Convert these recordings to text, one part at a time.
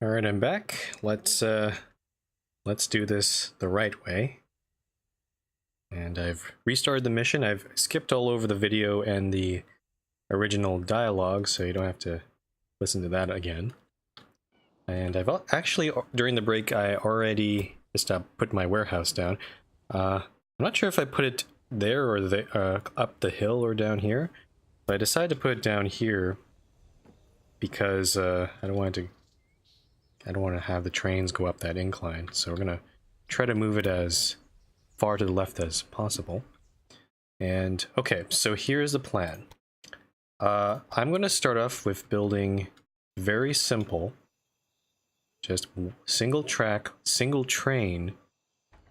All right, I'm back. Let's do this the right way. And I've restarted the mission. I've skipped all over the video and the original dialogue, so you don't have to listen to that again. And I've actually, during the break, I already just put my warehouse down. I'm not sure if I put it there or up the hill or down here, but I decided to put it down here because I don't want to have the trains go up that incline, so we're gonna try to move it as far to the left as possible. And okay, so here's the plan. I'm gonna start off with building very simple, just single track, single train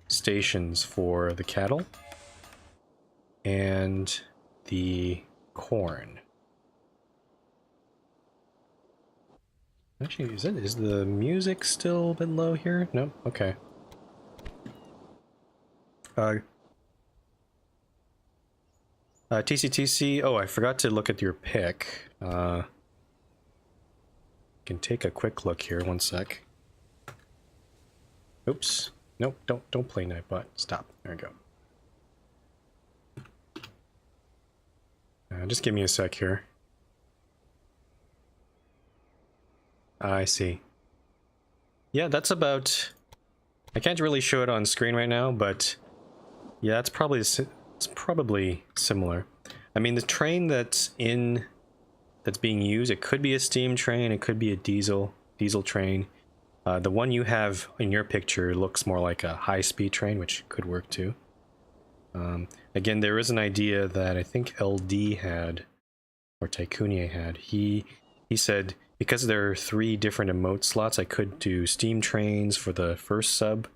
stations for the cattle and the corn. Actually, is the music still a bit low here? No? Okay. TCTC, oh, I forgot to look at your pick. Can take a quick look here, one sec. Oops. Nope, don't play Nightbot. Stop. There we go. Just give me a sec here. I see. Yeah, that's about... I can't really show it on screen right now, but yeah, it's probably similar. I mean, the train that's being used, it could be a steam train, it could be a diesel train. The one you have in your picture looks more like a high-speed train, which could work too. Again, there is an idea that I think LD had, or Tycoonia had. He said, because there are 3 different emote slots, I could do steam trains for the first sub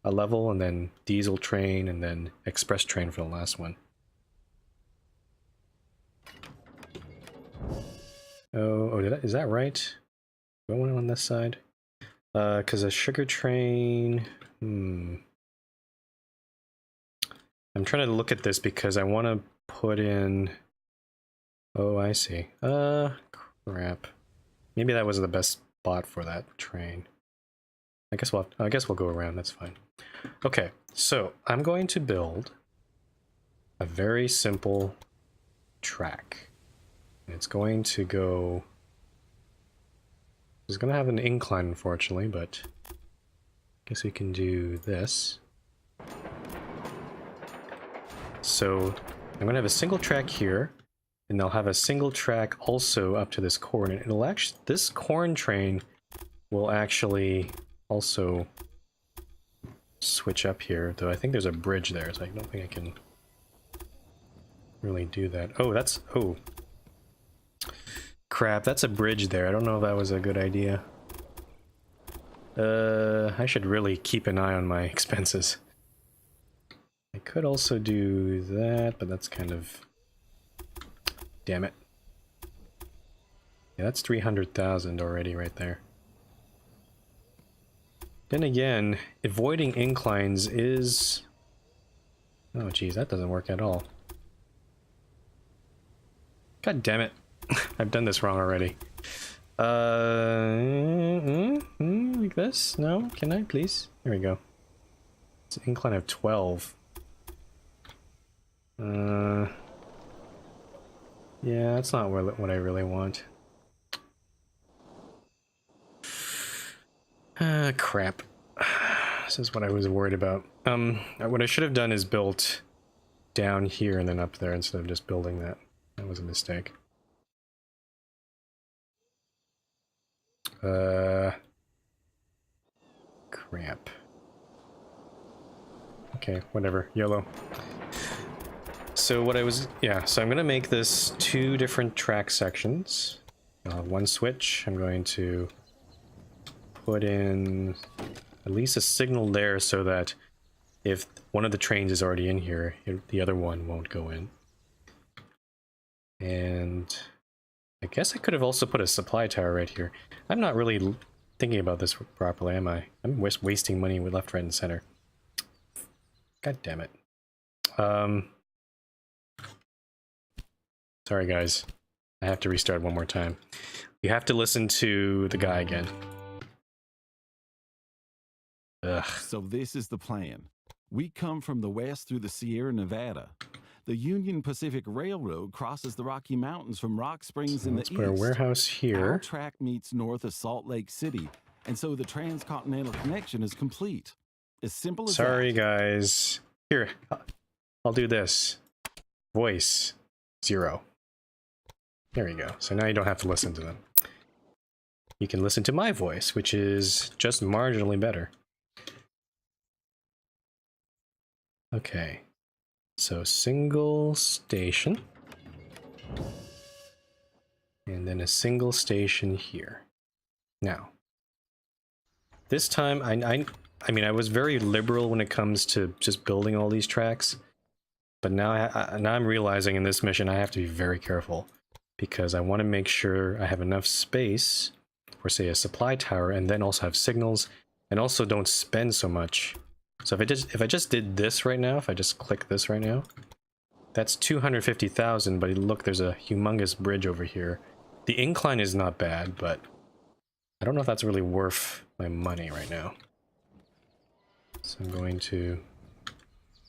level, and then diesel train, and then express train for the last one. Oh, is that right? Do I want it on this side? Because a sugar train... I'm trying to look at this because I want to put in... Oh, I see. Crap. Maybe that wasn't the best spot for that train. I guess we'll go around, that's fine. Okay, so I'm going to build a very simple track. It's going to go... It's going to have an incline, unfortunately, but I guess we can do this. So I'm going to have a single track here, and they'll have a single track also up to this corn. And it'll actually, this corn train will actually also switch up here, though I think there's a bridge there, so I don't think I can really do that. Oh, that's... Oh. Crap, that's a bridge there. I don't know if that was a good idea. I should really keep an eye on my expenses. I could also do that, but that's kind of... Damn it. Yeah, that's 300,000 already right there. Then again, avoiding inclines is... Oh geez, that doesn't work at all. God damn it. I've done this wrong already. Like this? No? Can I, please? There we go. It's an incline of 12. Yeah, that's not what I really want. Crap. This is what I was worried about. What I should have done is built down here and then up there instead of just building that. That was a mistake. Crap. Okay, whatever. YOLO. So what I was... Yeah, so I'm gonna make this 2 different track sections. I'll have one switch. I'm going to put in at least a signal there so that if one of the trains is already in here, the other one won't go in. And I guess I could have also put a supply tower right here. I'm not really thinking about this properly, am I? I'm wasting money with left, right, and center. God damn it. Sorry guys. I have to restart one more time. You have to listen to the guy again. Ugh. So this is the plan. We come from the west through the Sierra Nevada. The Union Pacific Railroad crosses the Rocky Mountains from Rock Springs So in the let's east. put our warehouse here. Our track meets north of Salt Lake City, and so the transcontinental connection is complete. As simple as Sorry, that. guys. Here, I'll do this. Voice 0. There we go. So now you don't have to listen to them. You can listen to my voice, which is just marginally better. Okay. So single station. And then a single station here. Now, this time, I mean, I was very liberal when it comes to just building all these tracks, but now I'm realizing in this mission I have to be very careful, because I want to make sure I have enough space for, say, a supply tower, and then also have signals, and also don't spend so much. So if I just did this right now, if I just click this right now, that's 250,000, but look, there's a humongous bridge over here. The incline is not bad, but I don't know if that's really worth my money right now. So I'm going to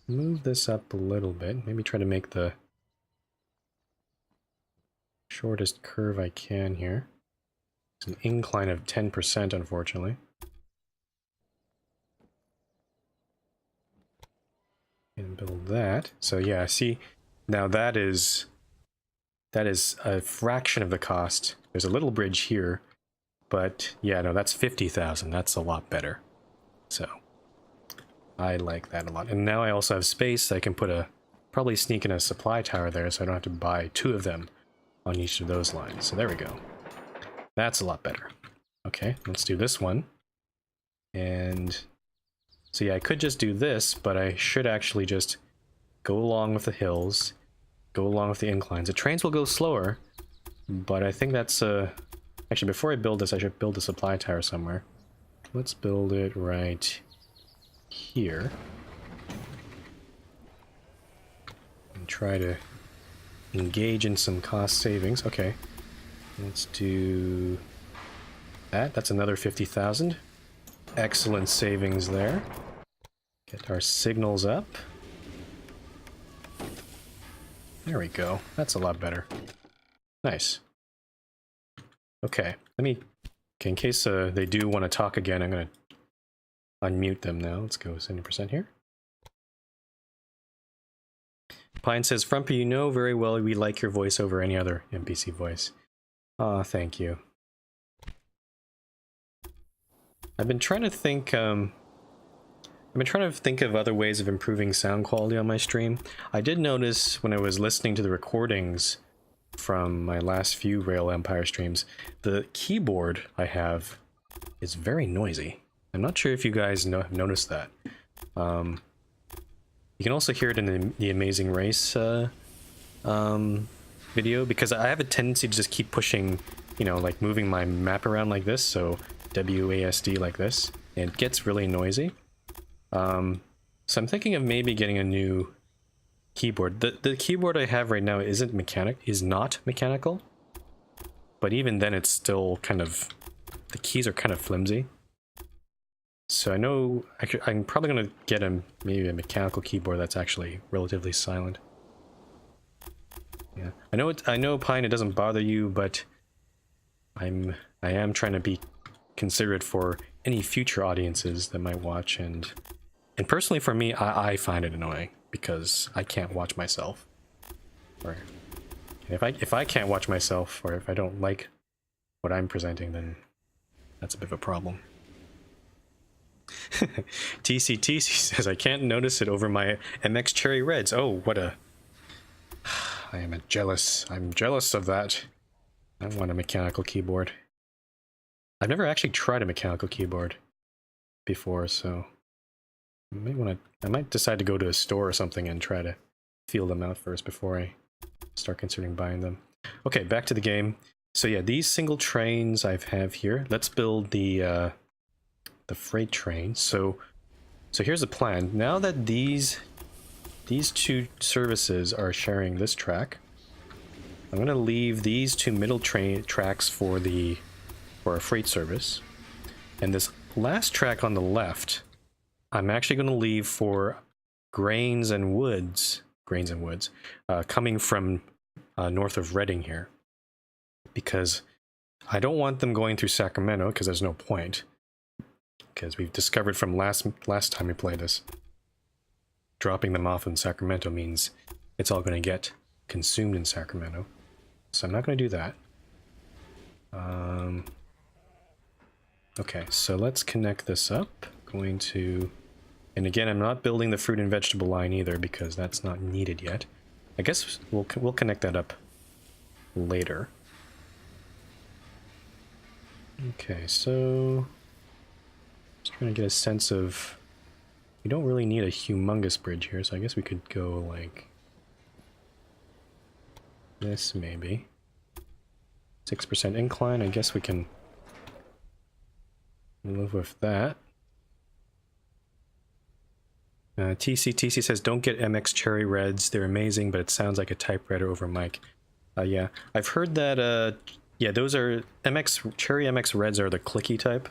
move this up a little bit. Maybe try to make the shortest curve I can here. It's an incline of 10%, unfortunately. And build that. So yeah, see, now that is a fraction of the cost. There's a little bridge here, but yeah, no, that's 50,000. That's a lot better. So I like that a lot. And now I also have space. I can put probably sneak in a supply tower there, so I don't have to buy 2 of them on each of those lines. So there we go. That's a lot better. Okay, let's do this one. And so yeah, I could just do this, but I should actually just go along with the hills, go along with the inclines. The trains will go slower, but I think that's actually, before I build this, I should build a supply tower somewhere. Let's build it right here. And try to engage in some cost savings. Okay. Let's do that. That's another 50,000. Excellent savings there. Get our signals up. There we go. That's a lot better. Nice. Okay, okay, in case they do want to talk again, I'm going to unmute them now. Let's go 70% here. Pine says, Frumpy, you know very well we like your voice over any other NPC voice. Aw, thank you. I've been trying to think, of other ways of improving sound quality on my stream. I did notice when I was listening to the recordings from my last few Rail Empire streams, the keyboard I have is very noisy. I'm not sure if you guys have noticed that. You can also hear it in the Amazing Race video, because I have a tendency to just keep pushing, you know, like moving my map around like this, so WASD like this, and it gets really noisy. So I'm thinking of maybe getting a new keyboard. The keyboard I have right now is not mechanical, but even then it's still kind of, the keys are kind of flimsy. So I know I'm probably gonna get maybe a mechanical keyboard that's actually relatively silent. Yeah, I know Pine, it doesn't bother you, but I am trying to be considerate for any future audiences that might watch, and personally for me, I find it annoying because I can't watch myself. Or if I can't watch myself, or if I don't like what I'm presenting, then that's a bit of a problem. TCTC says, I can't notice it over my MX Cherry Reds. Oh, what a... I'm jealous of that. I want a mechanical keyboard. I've never actually tried a mechanical keyboard before, so I might decide to go to a store or something and try to feel them out first before I start considering buying them. Okay, back to the game. So yeah, these single trains I have here. Let's build the freight train. So here's the plan. Now that these 2 services are sharing this track, I'm gonna leave these 2 middle train tracks for a freight service, and this last track on the left, I'm actually going to leave for grains and woods, coming from north of Reading here, because I don't want them going through Sacramento, because there's no point. Because we've discovered from last time we played this, dropping them off in Sacramento means it's all going to get consumed in Sacramento. So I'm not going to do that. Okay, so let's connect this up. Going to, and again, I'm not building the fruit and vegetable line either because that's not needed yet. I guess we'll connect that up later. Okay, so just trying to get a sense of, we don't really need a humongous bridge here, so I guess we could go like this maybe. 6% incline, I guess we can live with that. TC says, don't get MX Cherry Reds. They're amazing, but it sounds like a typewriter over mic. Yeah, I've heard that, yeah, those are Cherry MX Reds are the clicky type.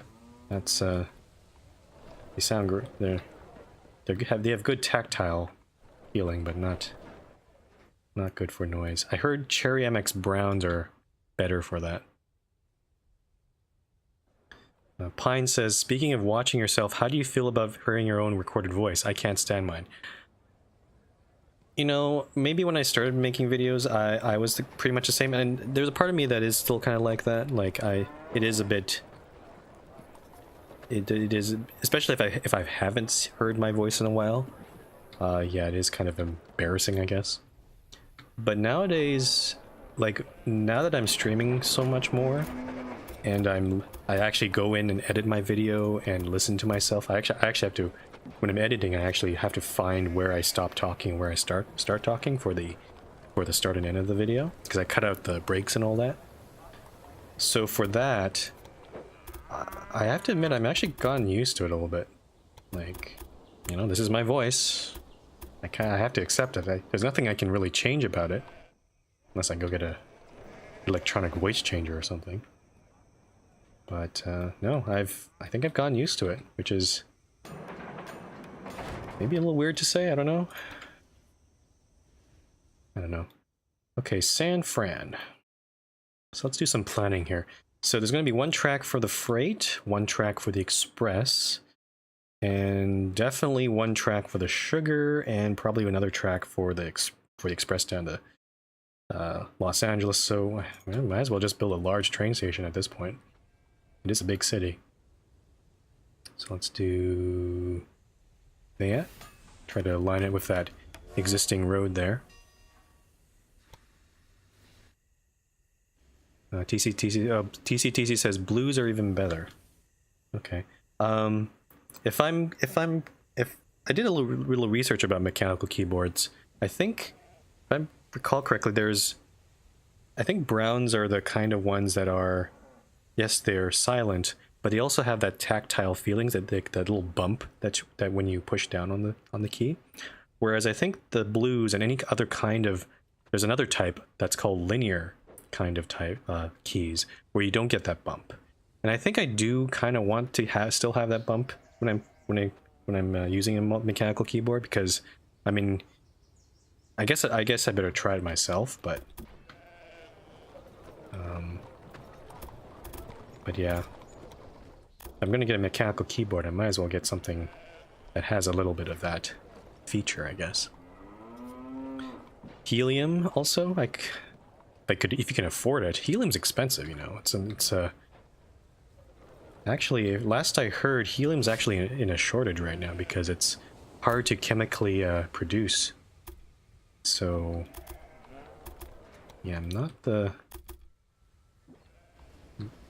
That's, they sound great. They have good tactile feeling, but not good for noise. I heard Cherry MX Browns are better for that. Pine says, speaking of watching yourself, how do you feel about hearing your own recorded voice? I can't stand mine. You know, maybe when I started making videos, I was pretty much the same, and there's a part of me that is still kind of like that. Like, it is a bit... It is, especially if I haven't heard my voice in a while. Yeah, it is kind of embarrassing, I guess. But nowadays, like, now that I'm streaming so much more, and I actually go in and edit my video and listen to myself. I actually have to, when I'm editing, I actually have to find where I stop talking, where I start talking for the start and end of the video, because I cut out the breaks and all that. So for that, I have to admit, I'm actually gotten used to it a little bit. Like, you know, this is my voice. I have to accept it. There's nothing I can really change about it, unless I go get a electronic voice changer or something. But no, I think I've gotten used to it, which is maybe a little weird to say. I don't know. Okay, San Fran. So let's do some planning here. So there's going to be one track for the freight, one track for the express, and definitely one track for the sugar, and probably another track for the express down to Los Angeles. So I might as well just build a large train station at this point. It is a big city. So let's do that. Try to align it with that existing road there. TC says blues are even better. Okay. If I did a little research about mechanical keyboards, I think, if I recall correctly, I think browns are the kind of ones that are, yes, they're silent, but they also have that tactile feelings, that little bump that when you push down on the key. Whereas I think the blues and any other kind of, there's another type that's called linear kind of type keys, where you don't get that bump. And I think I do kind of want to still have that bump when I'm using a mechanical keyboard, because I mean, I guess I better try it myself, but yeah, I'm gonna get a mechanical keyboard. I might as well get something that has a little bit of that feature, I guess. Helium also, like, if you can afford it. Helium's expensive, you know. It's actually, last I heard, helium's actually in a shortage right now because it's hard to chemically produce. So yeah, I'm not the...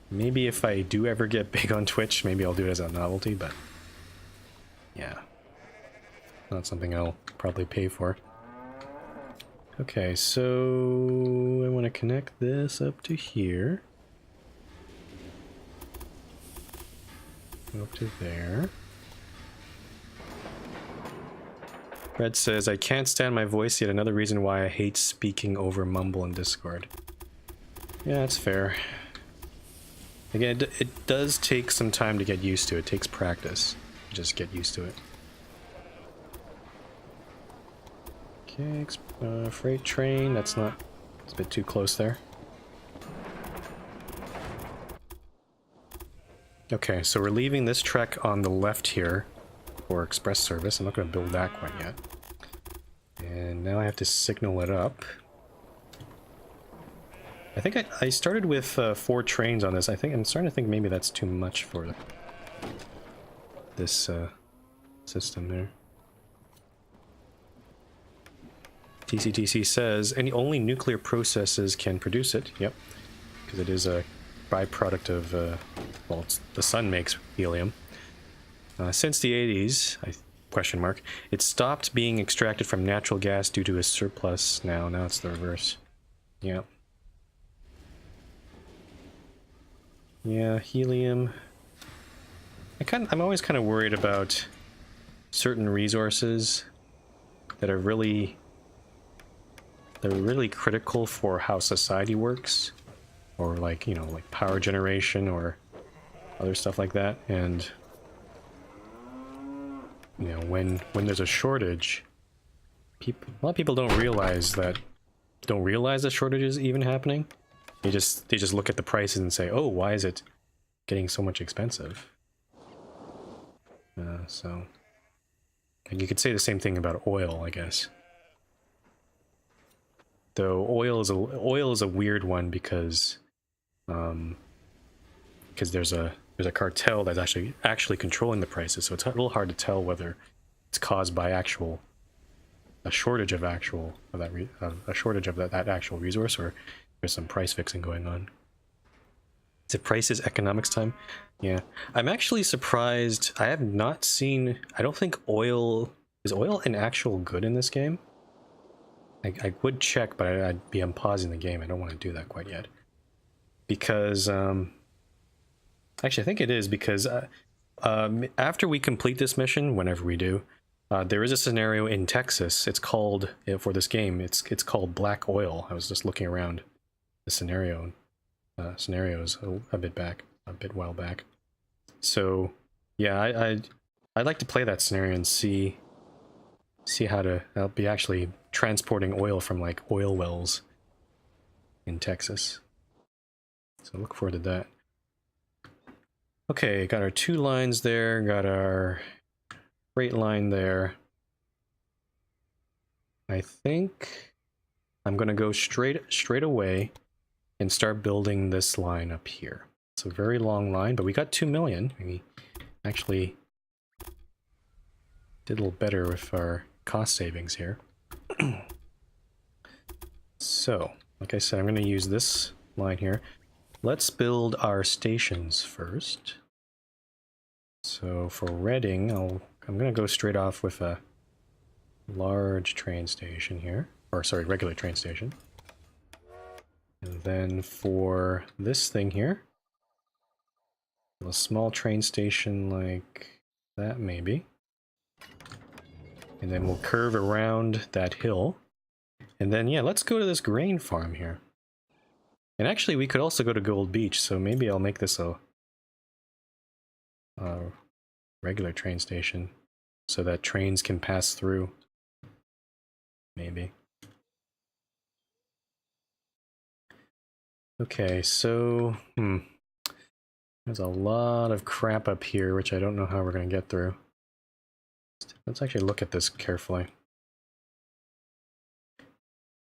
Maybe if I do ever get big on Twitch, maybe I'll do it as a novelty, but yeah, not something I'll probably pay for. Okay, so I want to connect this up to here. Up to there. Red says, I can't stand my voice yet. Another reason why I hate speaking over mumble in Discord. Yeah, that's fair. Again, it does take some time to get used to it. It takes practice to just get used to it. Okay, freight train, that's not... It's a bit too close there. Okay, so we're leaving this trek on the left here for express service. I'm not going to build that quite yet. And now I have to signal it up. I think I started with 4 trains on this. I'm starting to think maybe that's too much for this system there. TCTC says only nuclear processes can produce it. Yep, because it is a byproduct of well, the sun makes helium. Since the 80s, question mark, it stopped being extracted from natural gas due to a surplus. Now it's the reverse. Yeah. Yeah, helium. I'm always kind of worried about certain resources that are really critical for how society works, or like, you know, like power generation or other stuff like that. And you know, when there's a shortage, a lot of people don't realize that shortage is even happening. They just look at the prices and say, oh, why is it getting so much expensive? So, and you could say the same thing about oil, I guess. Though oil is a weird one because there's a cartel that's actually controlling the prices, so it's a little hard to tell whether it's caused by a shortage of that actual resource, or there's some price fixing going on. Is it Prices Economics time? Yeah, I'm actually surprised. I have not seen. I don't think is oil an actual good in this game. I would check, but I'd be unpausing the game. I don't want to do that quite yet. Because, actually, I think it is, because after we complete this mission, whenever we do, there is a scenario in Texas. It's called, for this game, it's called Black Oil. I was just looking around the scenarios a bit while back. So, yeah, I'd like to play that scenario and see how to... I'll be actually transporting oil from, like, oil wells in Texas. So look forward to that. Okay, got our 2 lines there, got our freight line there. I think I'm gonna go straight away and start building this line up here. It's a very long line, but we got 2 million. We actually did a little better with our cost savings here. So, like I said, I'm going to use this line here. Let's build our stations first. So for Reading, I'm going to go straight off with a large train station here. Or sorry, regular train station. And then for this thing here, a small train station like that maybe. And then we'll curve around that hill. And then, yeah, let's go to this grain farm here. And actually, we could also go to Gold Beach, so maybe I'll make this a regular train station so that trains can pass through. Maybe. Okay, so, there's a lot of crap up here, which I don't know how we're going to get through. Let's actually look at this carefully.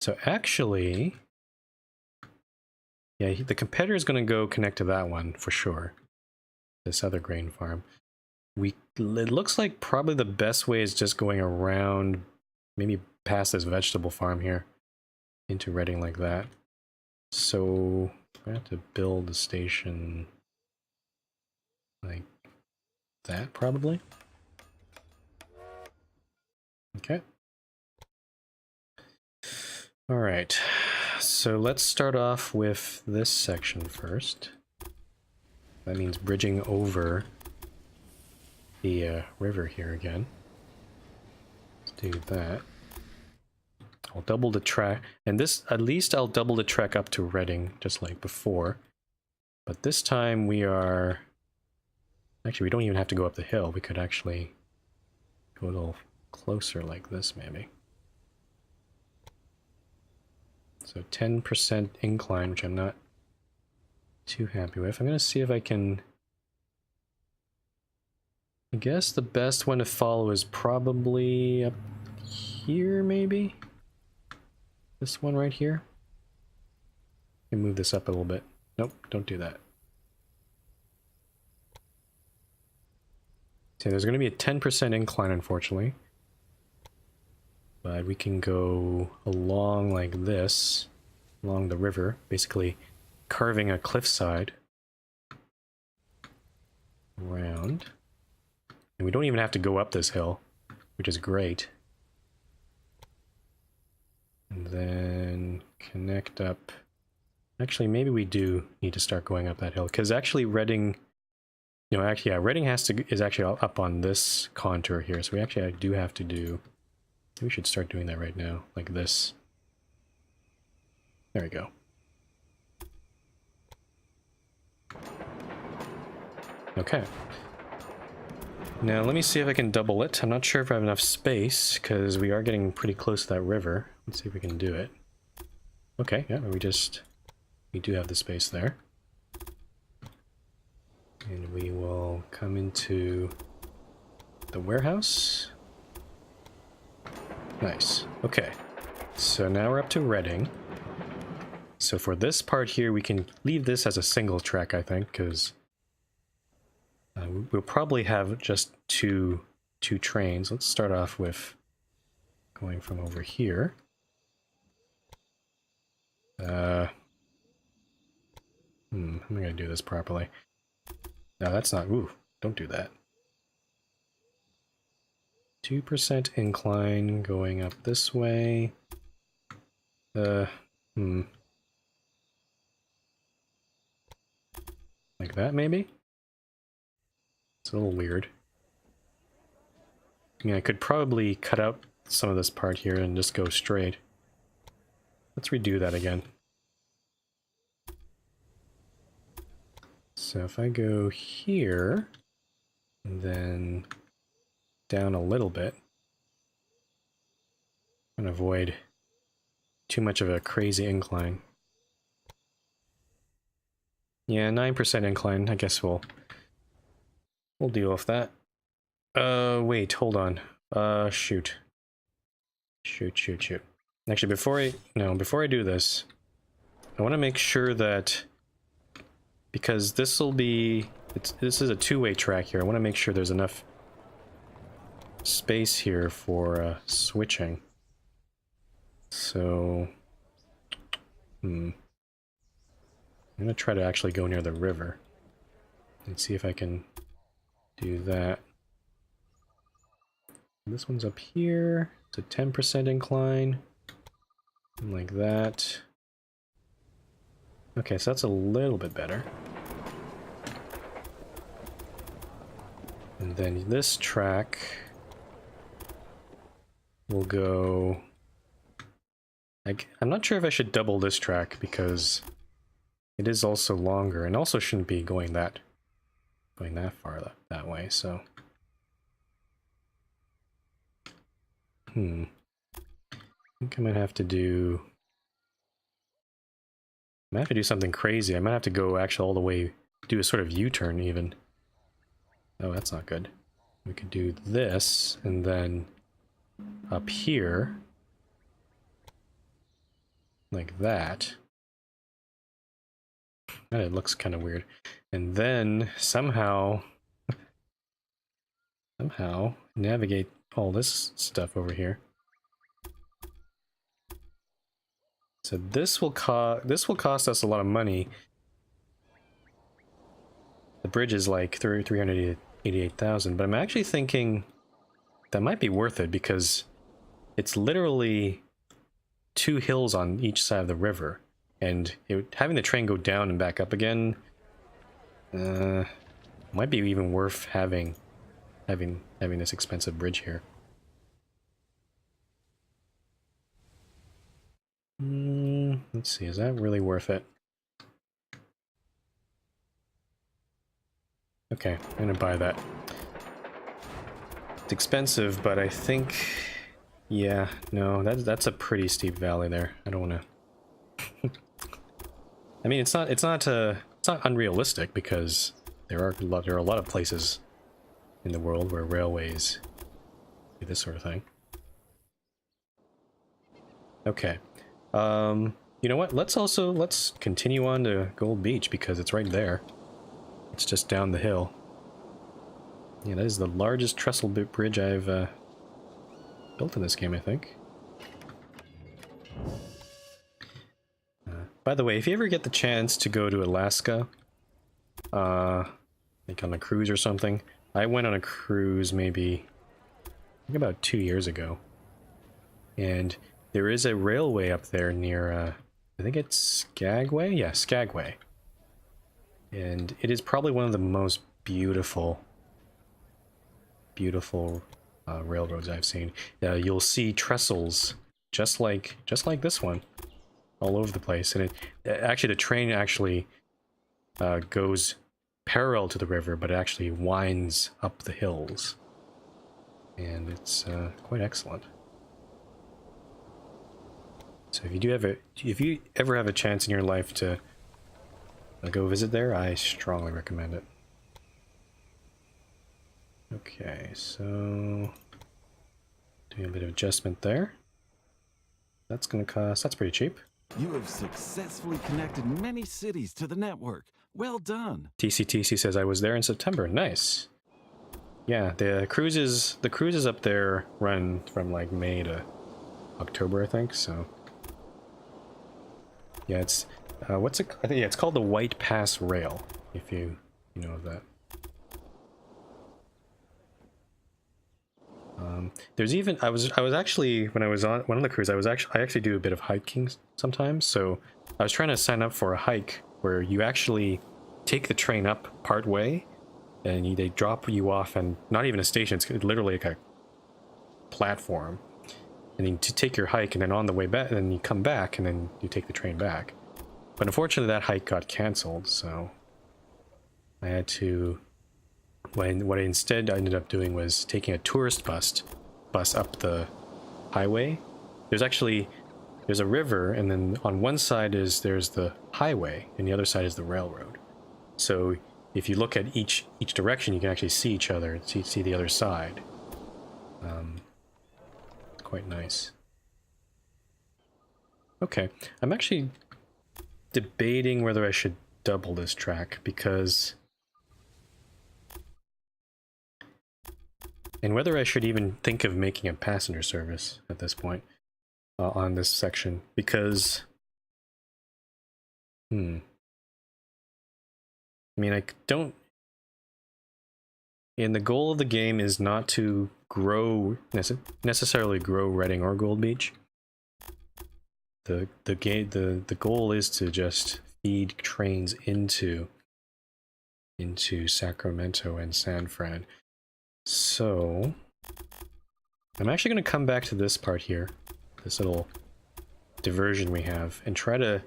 So actually, yeah, the competitor is going to go connect to that one for sure. This other grain farm. It looks like probably the best way is just going around, maybe past this vegetable farm here, into Reading like that. So I have to build a station like that, probably. Okay. All right. So let's start off with this section first. That means bridging over the river here again. Let's do that. I'll double the track, and this, at least I'll double the trek up to Reading, just like before. But this time we are... Actually, we don't even have to go up the hill. We could actually go a little closer like this, maybe. So 10% incline, which I'm not too happy with. I'm going to see if I can... I guess the best one to follow is probably up here, maybe? This one right here? I can move this up a little bit. Nope, don't do that. So there's going to be a 10% incline, unfortunately. But we can go along like this, along the river, basically carving a cliffside around. And we don't even have to go up this hill, which is great. And then connect up. Actually, maybe we do need to start going up that hill, because actually Reading, you know, actually, yeah, Reading is actually up on this contour here, so we actually do have to do... We should start doing that right now, like this. There we go. Okay. Now let me see if I can double it. I'm not sure if I have enough space, because we are getting pretty close to that river. Let's see if we can do it. Okay, yeah, we do have the space there. And we will come into the warehouse. Nice. Okay. So now we're up to Reading. So for this part here, we can leave this as a single track, I think, because we'll probably have just two trains. Let's start off with going from over here. How am I going to do this properly? No, that's not... Ooh, don't do that. 2% incline going up this way. Like that, maybe? It's a little weird. I mean, I could probably cut out some of this part here and just go straight. Let's redo that again. So if I go here, and then down a little bit, and avoid too much of a crazy incline. Yeah, 9% incline. I guess we'll deal with that. Wait, hold on. Shoot. Shoot. Actually, before I do this, I want to make sure that, because this is a two-way track here, I want to make sure there's enough space here for switching. So, I'm gonna try to actually go near the river and see if I can do that. This one's up here. It's a 10% incline. And like that. Okay, so that's a little bit better. And then this track will go... I'm not sure if I should double this track, because it is also longer, and also shouldn't be going that far that way, so... I think I might have to do... I might have to do something crazy. I might have to go actually all the way, do a sort of U-turn even. Oh, that's not good. We could do this, and then up here, like that. And it looks kind of weird. And then somehow navigate all this stuff over here. So this will cost us a lot of money. The bridge is like 388,000, but I'm actually thinking that might be worth it, because it's literally 2 hills on each side of the river, and having the train go down and back up again might be even worth having this expensive bridge here. Let's see, is that really worth it? Okay, I'm gonna buy that. It's expensive, but I think... Yeah, no, that's a pretty steep valley there. I don't wanna I mean, it's not unrealistic because there are a lot of places in the world where railways do this sort of thing. Okay. You know what? Let's continue on to Gold Beach because it's right there. It's just down the hill. Yeah, that is the largest trestle bridge I've built in this game, I think. By the way, if you ever get the chance to go to Alaska, like on a cruise or something, I went on a cruise maybe I think about 2 years ago, and there is a railway up there near, I think it's Skagway? Yeah, Skagway. And it is probably one of the most beautiful railroads I've seen. You'll see trestles just like this one all over the place, and actually the train actually goes parallel to the river, but it actually winds up the hills, and it's quite excellent. So if you ever have a chance in your life to go visit there, I strongly recommend it. Okay, so doing a bit of adjustment there. That's gonna cost, that's pretty cheap. You have successfully connected many cities to the network. Well done. TCTC says I was there in September. Nice. Yeah, the cruises up there run from like May to October, I think, so. Yeah, it's what's it? I think yeah, it's called the White Pass Rail. If you know of that. There's even I was actually when I was on one of the cruises I actually do a bit of hiking sometimes. So I was trying to sign up for a hike where you actually take the train up part way, and they drop you off, and not even a station. It's literally like a platform. And then to take your hike, and then on the way back, and then you come back, and then you take the train back. But unfortunately, that hike got cancelled, so I had to. What I instead ended up doing was taking a tourist bus up the highway. There's a river, and then on one side there's the highway, and the other side is the railroad. So if you look at each direction, you can actually see each other, see the other side. Quite nice. Okay, I'm actually debating whether I should double this track because, and whether I should even think of making a passenger service at this point on this section, because I mean, I don't. And the goal of the game is not to necessarily grow Reading or Gold Beach. The goal is to just feed trains into Sacramento and San Fran. So I'm actually going to come back to this part here, this little diversion we have, and try to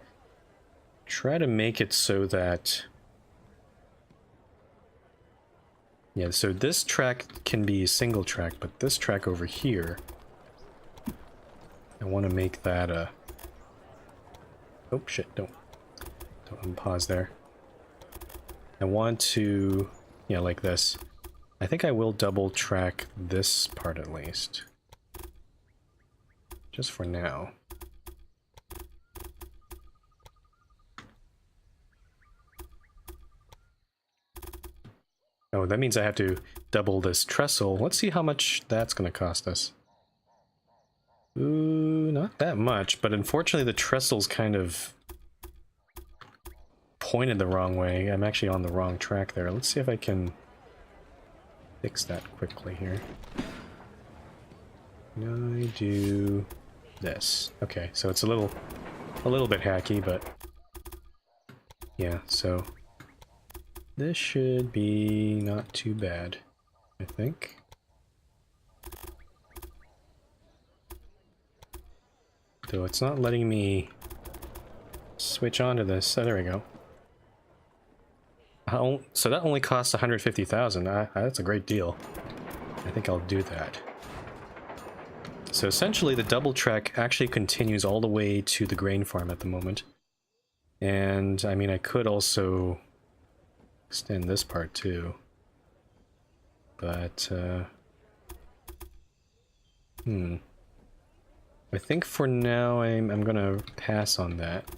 make it so that, yeah, so this track can be a single track, but this track over here, I want to make that a, oh shit, don't unpause there. I want to, yeah, like this. I think I will double track this part at least. Just for now. Oh, that means I have to double this trestle. Let's see how much that's going to cost us. Ooh, not that much, but unfortunately the trestle's kind of pointed the wrong way. I'm actually on the wrong track there. Let's see if I can fix that quickly here. I do this. Okay, so it's a little bit hacky, but yeah, so this should be not too bad, I think. Though it's not letting me switch on to this. Oh, there we go. So that only costs 150,000. That's a great deal. I think I'll do that. So essentially the double track actually continues all the way to the grain farm at the moment. And I mean, I could also extend this part too. But, I think for now I'm gonna pass on that.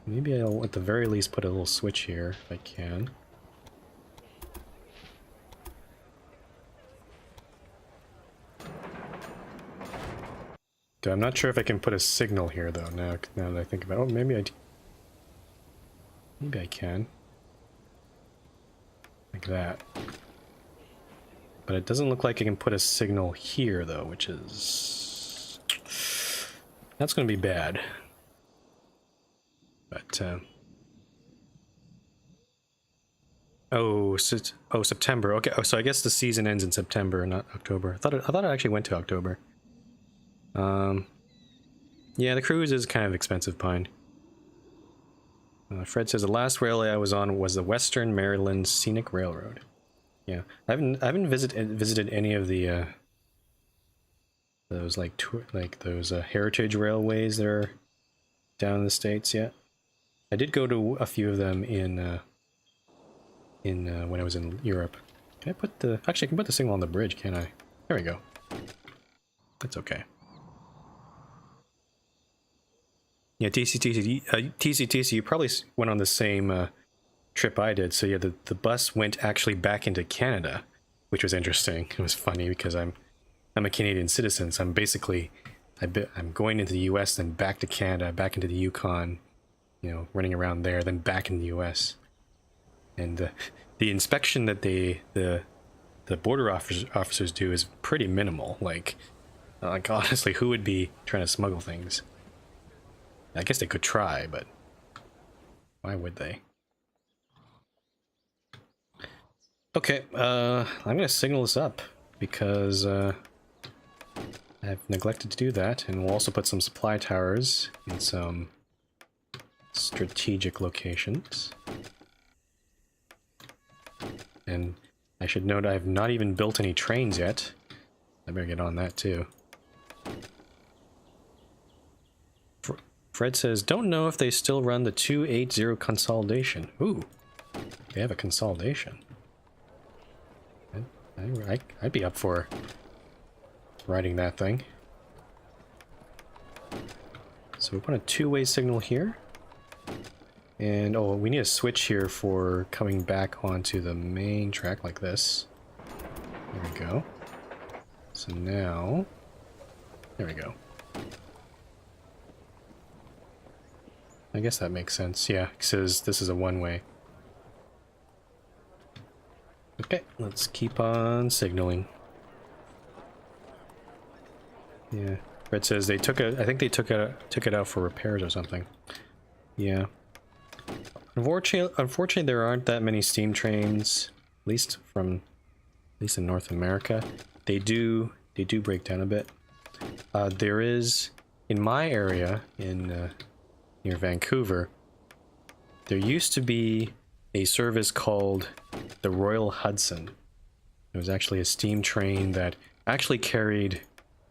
Maybe I'll at the very least put a little switch here if I can. I'm not sure if I can put a signal here though. Now that I think about it, oh, maybe I can, like that. But it doesn't look like I can put a signal here though, which is that's going to be bad. But September. Okay, so I guess the season ends in September, not October. I thought it actually went to October. Yeah, the cruise is kind of expensive, Pine. Fred says the last railway I was on was the Western Maryland Scenic Railroad. Yeah, I haven't visited any of the those those heritage railways that are down in the States yet. I did go to a few of them in when I was in Europe. Can I put the... Actually, I can put the signal on the bridge, can't I? There we go. That's okay. Yeah, TCTC, you probably went on the same trip I did. So yeah, the bus went actually back into Canada, which was interesting. It was funny because I'm a Canadian citizen, so I'm basically... I'm going into the US, then back to Canada, back into the Yukon, you know, running around there, then back in the US. And the inspection that the border officers do is pretty minimal. Like honestly, who would be trying to smuggle things? I guess they could try, but why would they? Okay, I'm gonna signal this up because I've neglected to do that, and we'll also put some supply towers in some strategic locations. And I should note I have not even built any trains yet. I better get on that too. Fred says, don't know if they still run the 280 consolidation. Ooh, they have a consolidation. I'd be up for riding that thing. So we put a two-way signal here. And, oh, we need a switch here for coming back onto the main track like this. There we go. So now... There we go. I guess that makes sense. Yeah, it says this is a one-way. Okay, let's keep on signaling. Yeah, Red says they took it. I think they took it out for repairs or something. Yeah. Unfortunately, there aren't that many steam trains, at least in North America. They do break down a bit. There is in my area in near Vancouver. There used to be a service called the Royal Hudson. It was actually a steam train that actually carried,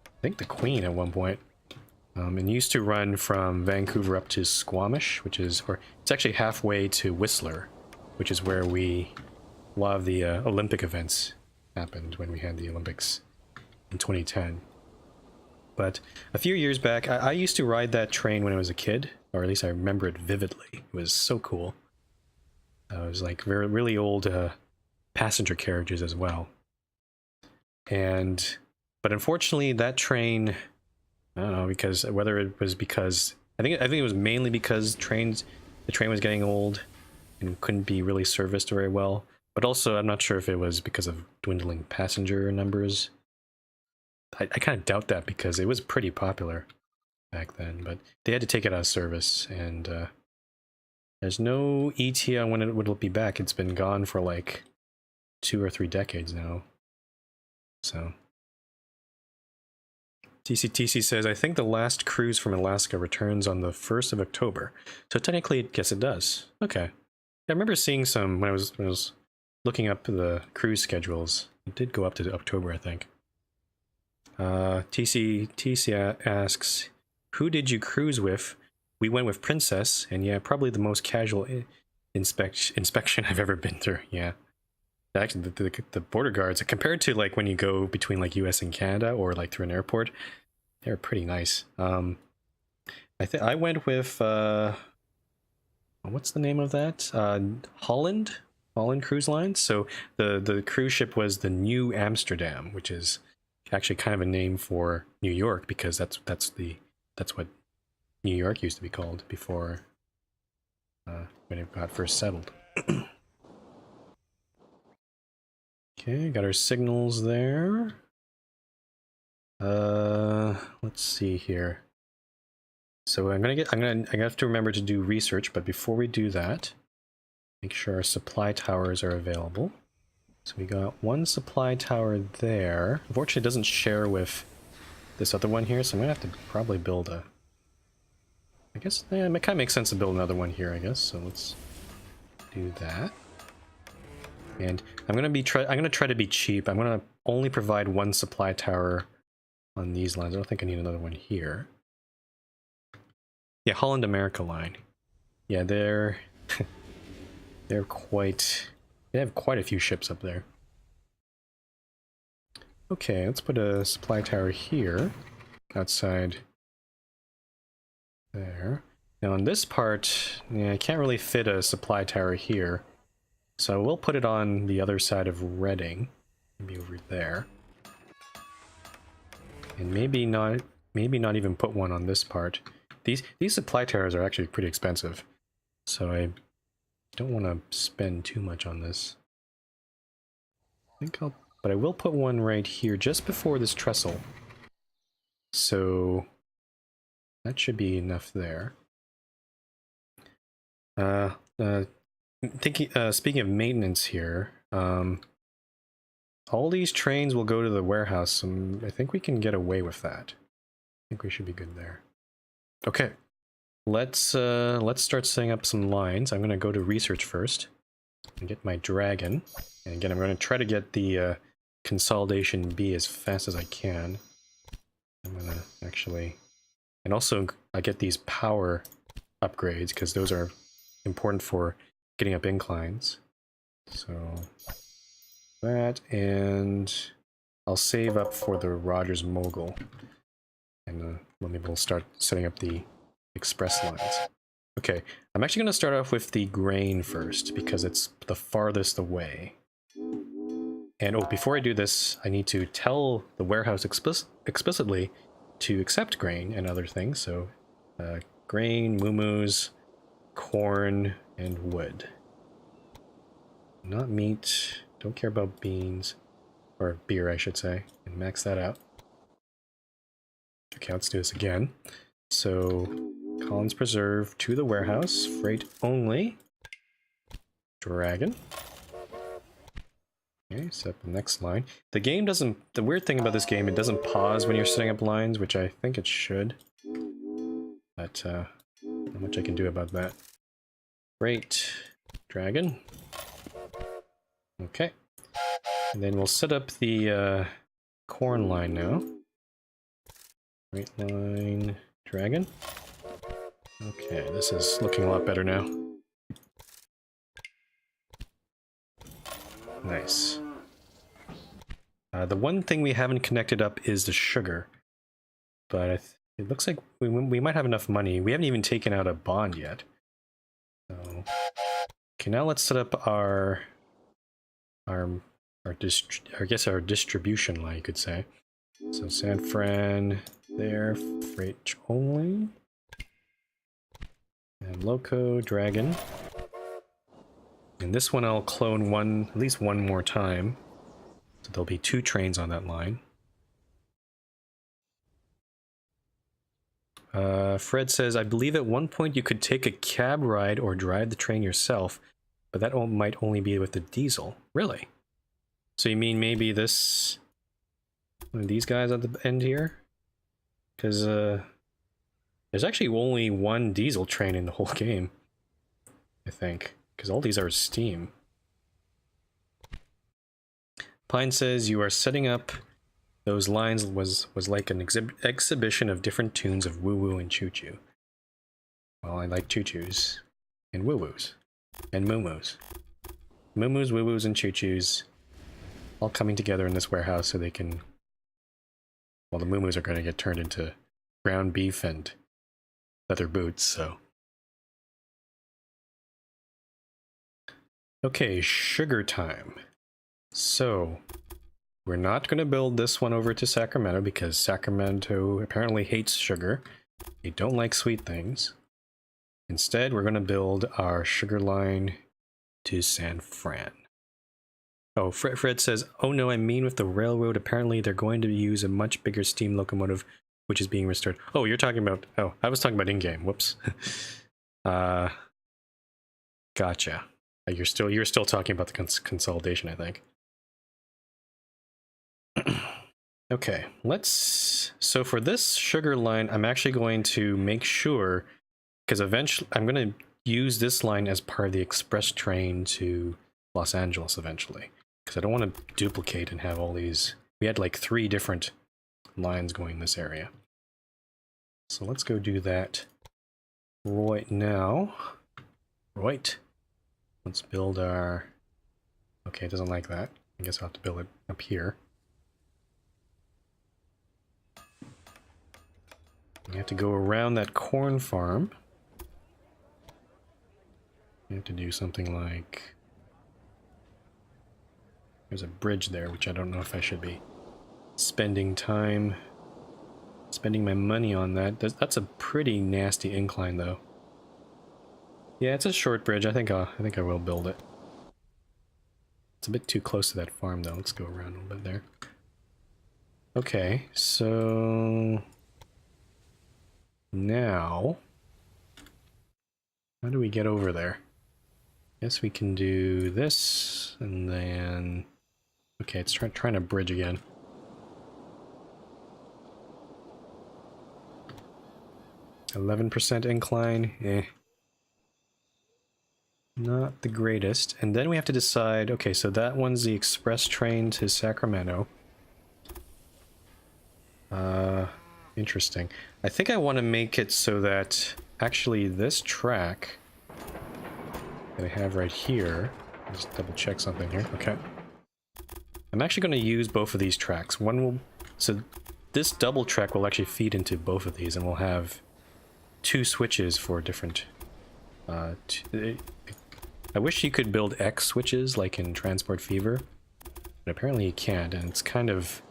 I think, the Queen at one point. And used to run from Vancouver up to Squamish, which is, or it's actually halfway to Whistler, which is where a lot of the Olympic events happened when we had the Olympics in 2010. But a few years back, I used to ride that train when I was a kid, or at least I remember it vividly. It was so cool. It was like really old passenger carriages as well. But unfortunately, that train, I don't know, because whether it was because I think it was mainly because the train was getting old and couldn't be really serviced very well. But also, I'm not sure if it was because of dwindling passenger numbers. I kind of doubt that because it was pretty popular back then. But they had to take it out of service, and there's no ETA on when it would be back. It's been gone for like 2 or 3 decades now. So TCTC says, I think the last cruise from Alaska returns on the 1st of October. So technically, I guess it does. Okay. I remember seeing some when I was looking up the cruise schedules. It did go up to October, I think. TC asks, who did you cruise with we went with Princess, and yeah, probably the most casual inspection I've ever been through. Yeah, actually, the border guards, compared to like when you go between like U.S. and Canada or like through an airport, they're pretty nice. I think I went with what's the name of that? Holland Cruise Lines. So the cruise ship was the New Amsterdam, which is actually kind of a name for New York, because that's what New York used to be called before when it got first settled. Okay, got our signals there. Let's see here. So I have to remember to do research, but before we do that, make sure our supply towers are available. So we got one supply tower there. Unfortunately, it doesn't share with this other one here, so I'm gonna have to probably build a... I guess, yeah, it kind of makes sense to build another one here, I guess. So let's do that. And I'm gonna try to be cheap. I'm gonna only provide one supply tower on these lines. I don't think I need another one here. Yeah, Holland America line. Yeah, they're they're quite... They have quite a few ships up there. Okay, let's put a supply tower here, outside there. Now on this part, yeah, I can't really fit a supply tower here, so we'll put it on the other side of Reading, maybe over there. And maybe not even put one on this part. These supply towers are actually pretty expensive, so I don't want to spend too much on this. But I will put one right here, just before this trestle. So that should be enough there. Speaking of maintenance here, all these trains will go to the warehouse, and I think we can get away with that. I think we should be good there. Okay, let's start setting up some lines. I'm gonna go to research first and get my dragon. And again, I'm gonna try to get the consolidation B as fast as I can. I'm gonna actually, and also I get these power upgrades because those are important for getting up inclines. So that, and I'll save up for the Rogers Mogul, and maybe we'll start setting up the express lines. Okay, I'm actually going to start off with the grain first because it's the farthest away. And oh, before I do this, I need to tell the warehouse explicitly to accept grain and other things. So grain, muumuus, corn, and wood. Not meat. Don't care about beans. Or beer, I should say. And max that out. Okay, let's do this again. So, Collins Preserve to the warehouse. Freight only. Dragon. Okay, set up the next line. The game doesn't... The weird thing about this game, it doesn't pause when you're setting up lines, which I think it should. But, not much I can do about that. Freight. Dragon. Okay. And then we'll set up the corn line now. Right line, dragon. Okay, this is looking a lot better now. Nice. The one thing we haven't connected up is the sugar. But it looks like we might have enough money. We haven't even taken out a bond yet. So, okay, now let's set up our distribution line, you could say. So San Fran there, freight only. And Loco, Dragon. And this one I'll clone at least one more time. So there'll be 2 trains on that line. Fred says, I believe at one point you could take a cab ride or drive the train yourself, but that might only be with the diesel. Really? So you mean maybe this... one of these guys at the end here? Because there's actually only one diesel train in the whole game, I think. Because all these are steam. Pine says, you are setting up those lines was like an exhibition of different tunes of Woo Woo and Choo Choo. Well, I like choo-choos. And woo-woos. And moo-moos. Moo-moos, woo-woos, and choo-choos all coming together in this warehouse so they can... Well, the moo-moos are going to get turned into ground beef and leather boots, so... Okay, sugar time. So, we're not going to build this one over to Sacramento because Sacramento apparently hates sugar. They don't like sweet things. Instead, we're going to build our sugar line to San Fran. Oh, Fred says, oh no, I mean with the railroad, apparently they're going to use a much bigger steam locomotive, which is being restored. Oh, you're talking about... Oh, I was talking about in-game. Whoops. Gotcha. You're still talking about the consolidation, I think. Okay, so for this sugar line, I'm actually going to make sure, because eventually I'm going to use this line as part of the express train to Los Angeles eventually, because I don't want to duplicate and have all these. We had like 3 different lines going in this area. So let's go do that right now. Right. Let's build our... Okay, it doesn't like that. I guess I'll have to build it up here. You have to go around that corn farm. You have to do something like... There's a bridge there, which I don't know if I should be spending my money on that. That's a pretty nasty incline, though. Yeah, it's a short bridge. I think I will build it. It's a bit too close to that farm, though. Let's go around a little bit there. Okay, so... Now... How do we get over there? Guess we can do this, and then... Okay, it's trying to bridge again. %incline, eh. Not the greatest. And then we have to decide, okay, so that one's the express train to Sacramento. Interesting. I think I want to make it so that actually this track that I have right here, just double check something here, okay. I'm actually going to use both of these tracks. One will, so this double track will actually feed into both of these and we'll have 2 switches for different, I wish you could build X switches like in Transport Fever, but apparently you can't, and it's kind of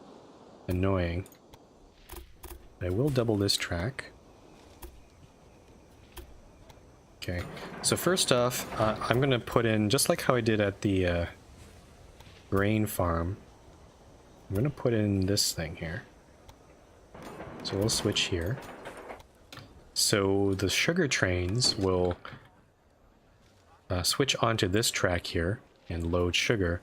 annoying. I will double this track. Okay, so first off, I'm going to put in, just like how I did at the grain farm, I'm going to put in this thing here. So we'll switch here. So the sugar trains will switch onto this track here and load sugar,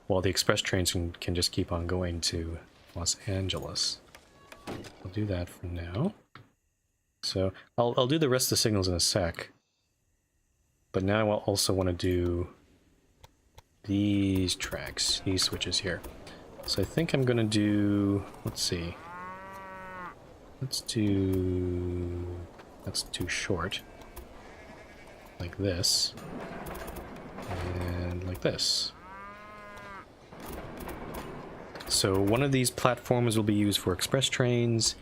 while the express trains can just keep on going to Los Angeles. I'll do that for now. So I'll do the rest of the signals in a sec. But now I also want to do these tracks, these switches here. So I think I'm going to do, let's see. Let's do, that's too short. Like this. And like this. So one of these platforms will be used for express trains,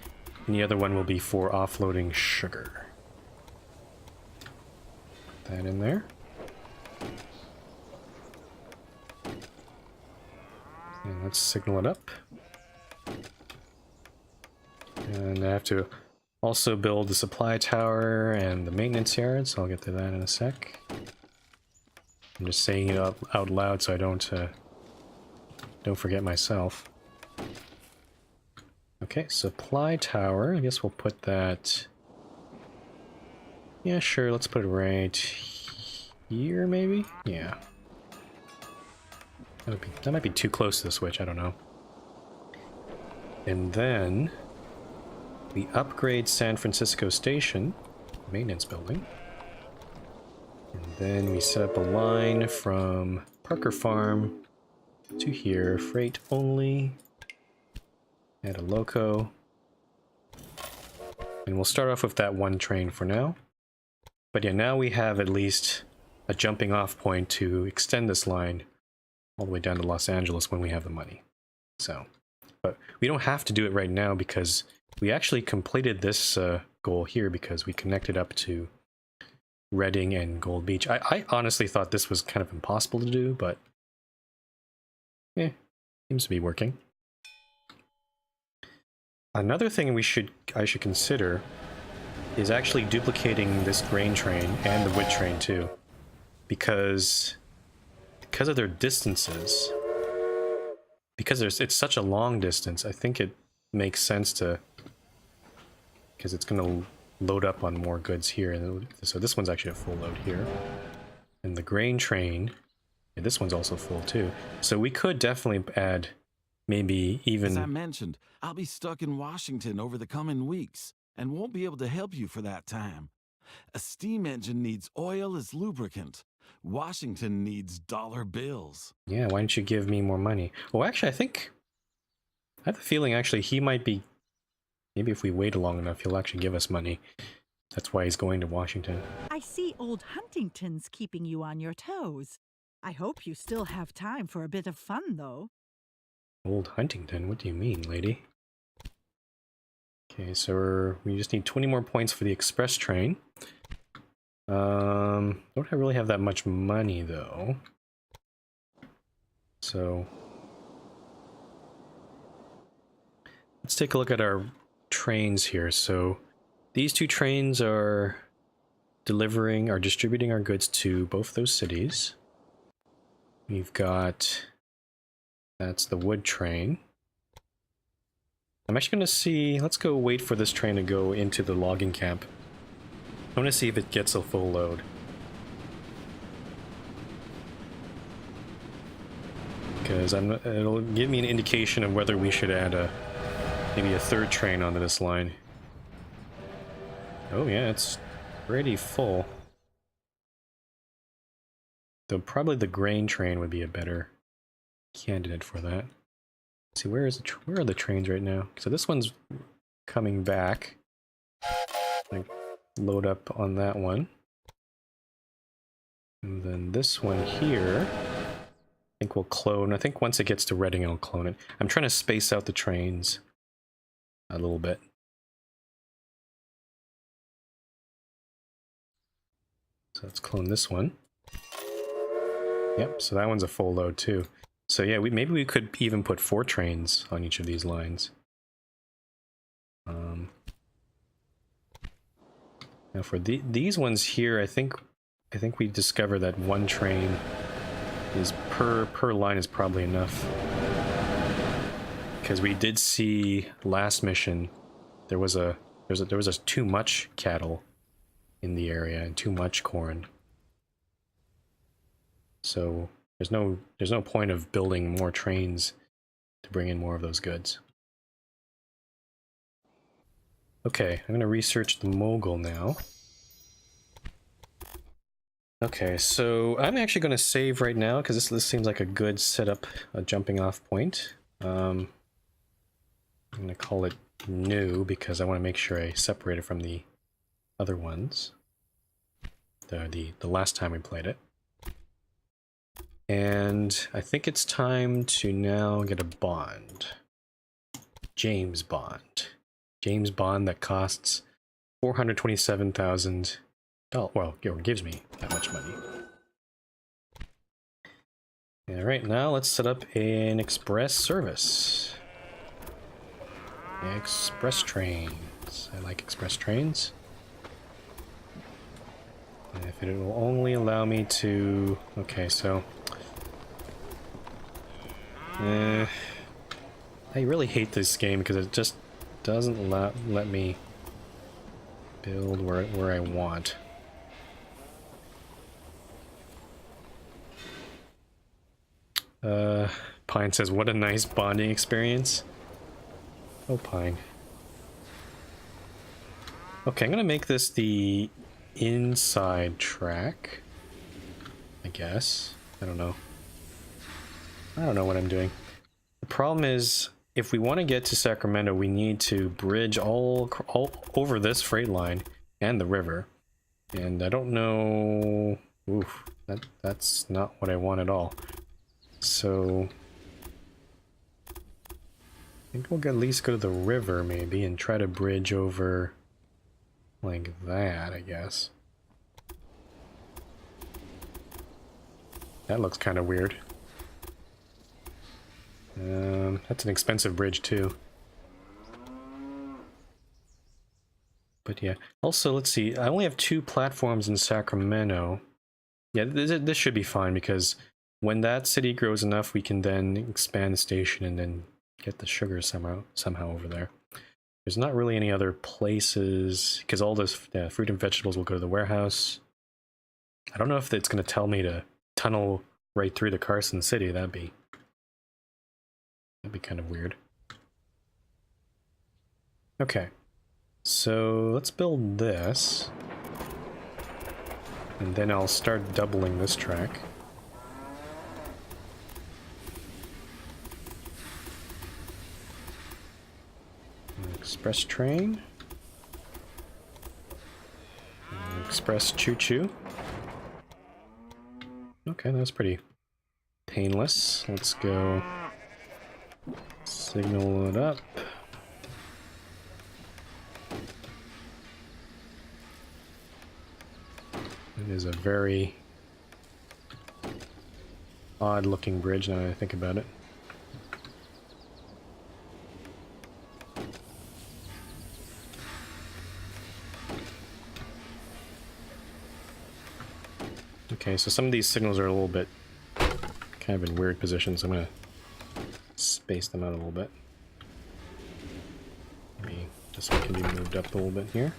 and the other one will be for offloading sugar. Put that in there. And let's signal it up. And I have to also build the supply tower and the maintenance yard, so I'll get to that in a sec. I'm just saying it out loud so I don't forget myself. Okay, supply tower. I guess we'll put that... Yeah, sure, let's put it right here, maybe? Yeah. That might be too close to the switch, I don't know. And then we upgrade San Francisco Station, maintenance building. And then we set up a line from Parker Farm to here, freight only. Add a loco. And we'll start off with that one train for now. But yeah, now we have at least a jumping off point to extend this line all the way down to Los Angeles when we have the money. So, but we don't have to do it right now because we actually completed this goal here because we connected up to Redding and Gold Beach. I honestly thought this was kind of impossible to do, but seems to be working. Another thing I should consider is actually duplicating this grain train and the wood train too, because of their distances. Because it's such a long distance, I think it makes sense to, because it's going to load up on more goods here. So this one's actually a full load here. And the grain train, yeah, this one's also full too. So we could definitely add maybe even... As I mentioned, I'll be stuck in Washington over the coming weeks and won't be able to help you for that time. A steam engine needs oil as lubricant. Washington needs dollar bills. Yeah, why don't you give me more money? Oh, actually, I have a feeling actually he might be... Maybe if we wait long enough, he'll actually give us money. That's why he's going to Washington. I see old Huntington's keeping you on your toes. I hope you still have time for a bit of fun, though. Old Huntington? What do you mean, lady? Okay, so we just need 20 more points for the express train. Don't I really have that much money, though? So... let's take a look at our trains here. So these two trains are distributing our goods to both those cities. We've got, that's the wood train. I'm actually going to see, let's go wait for this train to go into the logging camp. I want to see if it gets a full load. Because it'll give me an indication of whether we should add maybe a third train onto this line. Oh yeah, it's pretty full. Though probably the grain train would be a better candidate for that. Let's see, where are the trains right now? So this one's coming back. Like, load up on that one. And then this one here, I think we'll clone. I think once it gets to Reading, I'll clone it. I'm trying to space out the trains a little bit. So let's clone this one. Yep, so that one's a full load too. So yeah, maybe we could even put 4 trains on each of these lines. Now for these ones here, I think we discovered that 1 train is per line is probably enough. Because we did see last mission there was too much cattle in the area and too much corn. So there's no point of building more trains to bring in more of those goods. Okay, I'm gonna research the mogul now. Okay, so I'm actually gonna save right now because this seems like a good setup, a jumping off point. I'm gonna call it new because I want to make sure I separate it from the other ones. The last time we played it. And I think it's time to now get a bond. James Bond. James Bond that costs $427,000. Well, it gives me that much money. Alright, now let's set up an express service. Express trains. I like express trains. And if it will only allow me to... Okay, so... I really hate this game because it just doesn't let me build where I want. Pine says, what a nice bonding experience. Oh, Pine. Okay, I'm gonna make this the inside track, I guess. I don't know what I'm doing. The problem is, if we want to get to Sacramento, we need to bridge all over this freight line and the river. And I don't know... Oof, that's not what I want at all. So... I think we'll at least go to the river, maybe, and try to bridge over like that, I guess. That looks kind of weird. That's an expensive bridge, too. But yeah. Also, let's see. I only have 2 platforms in Sacramento. Yeah, this should be fine, because when that city grows enough, we can then expand the station and then get the sugar somehow over there. There's not really any other places, because all this fruit and vegetables will go to the warehouse. I don't know if it's going to tell me to tunnel right through the Carson City. That'd be kind of weird. Okay, so let's build this, and then I'll start doubling this track. Express train. Express choo-choo. Okay, that's pretty painless. Let's go signal it up. It is a very odd looking bridge now that I think about it. Okay, so some of these signals are a little bit kind of in weird positions. I'm gonna space them out a little bit. Maybe this one can be moved up a little bit here.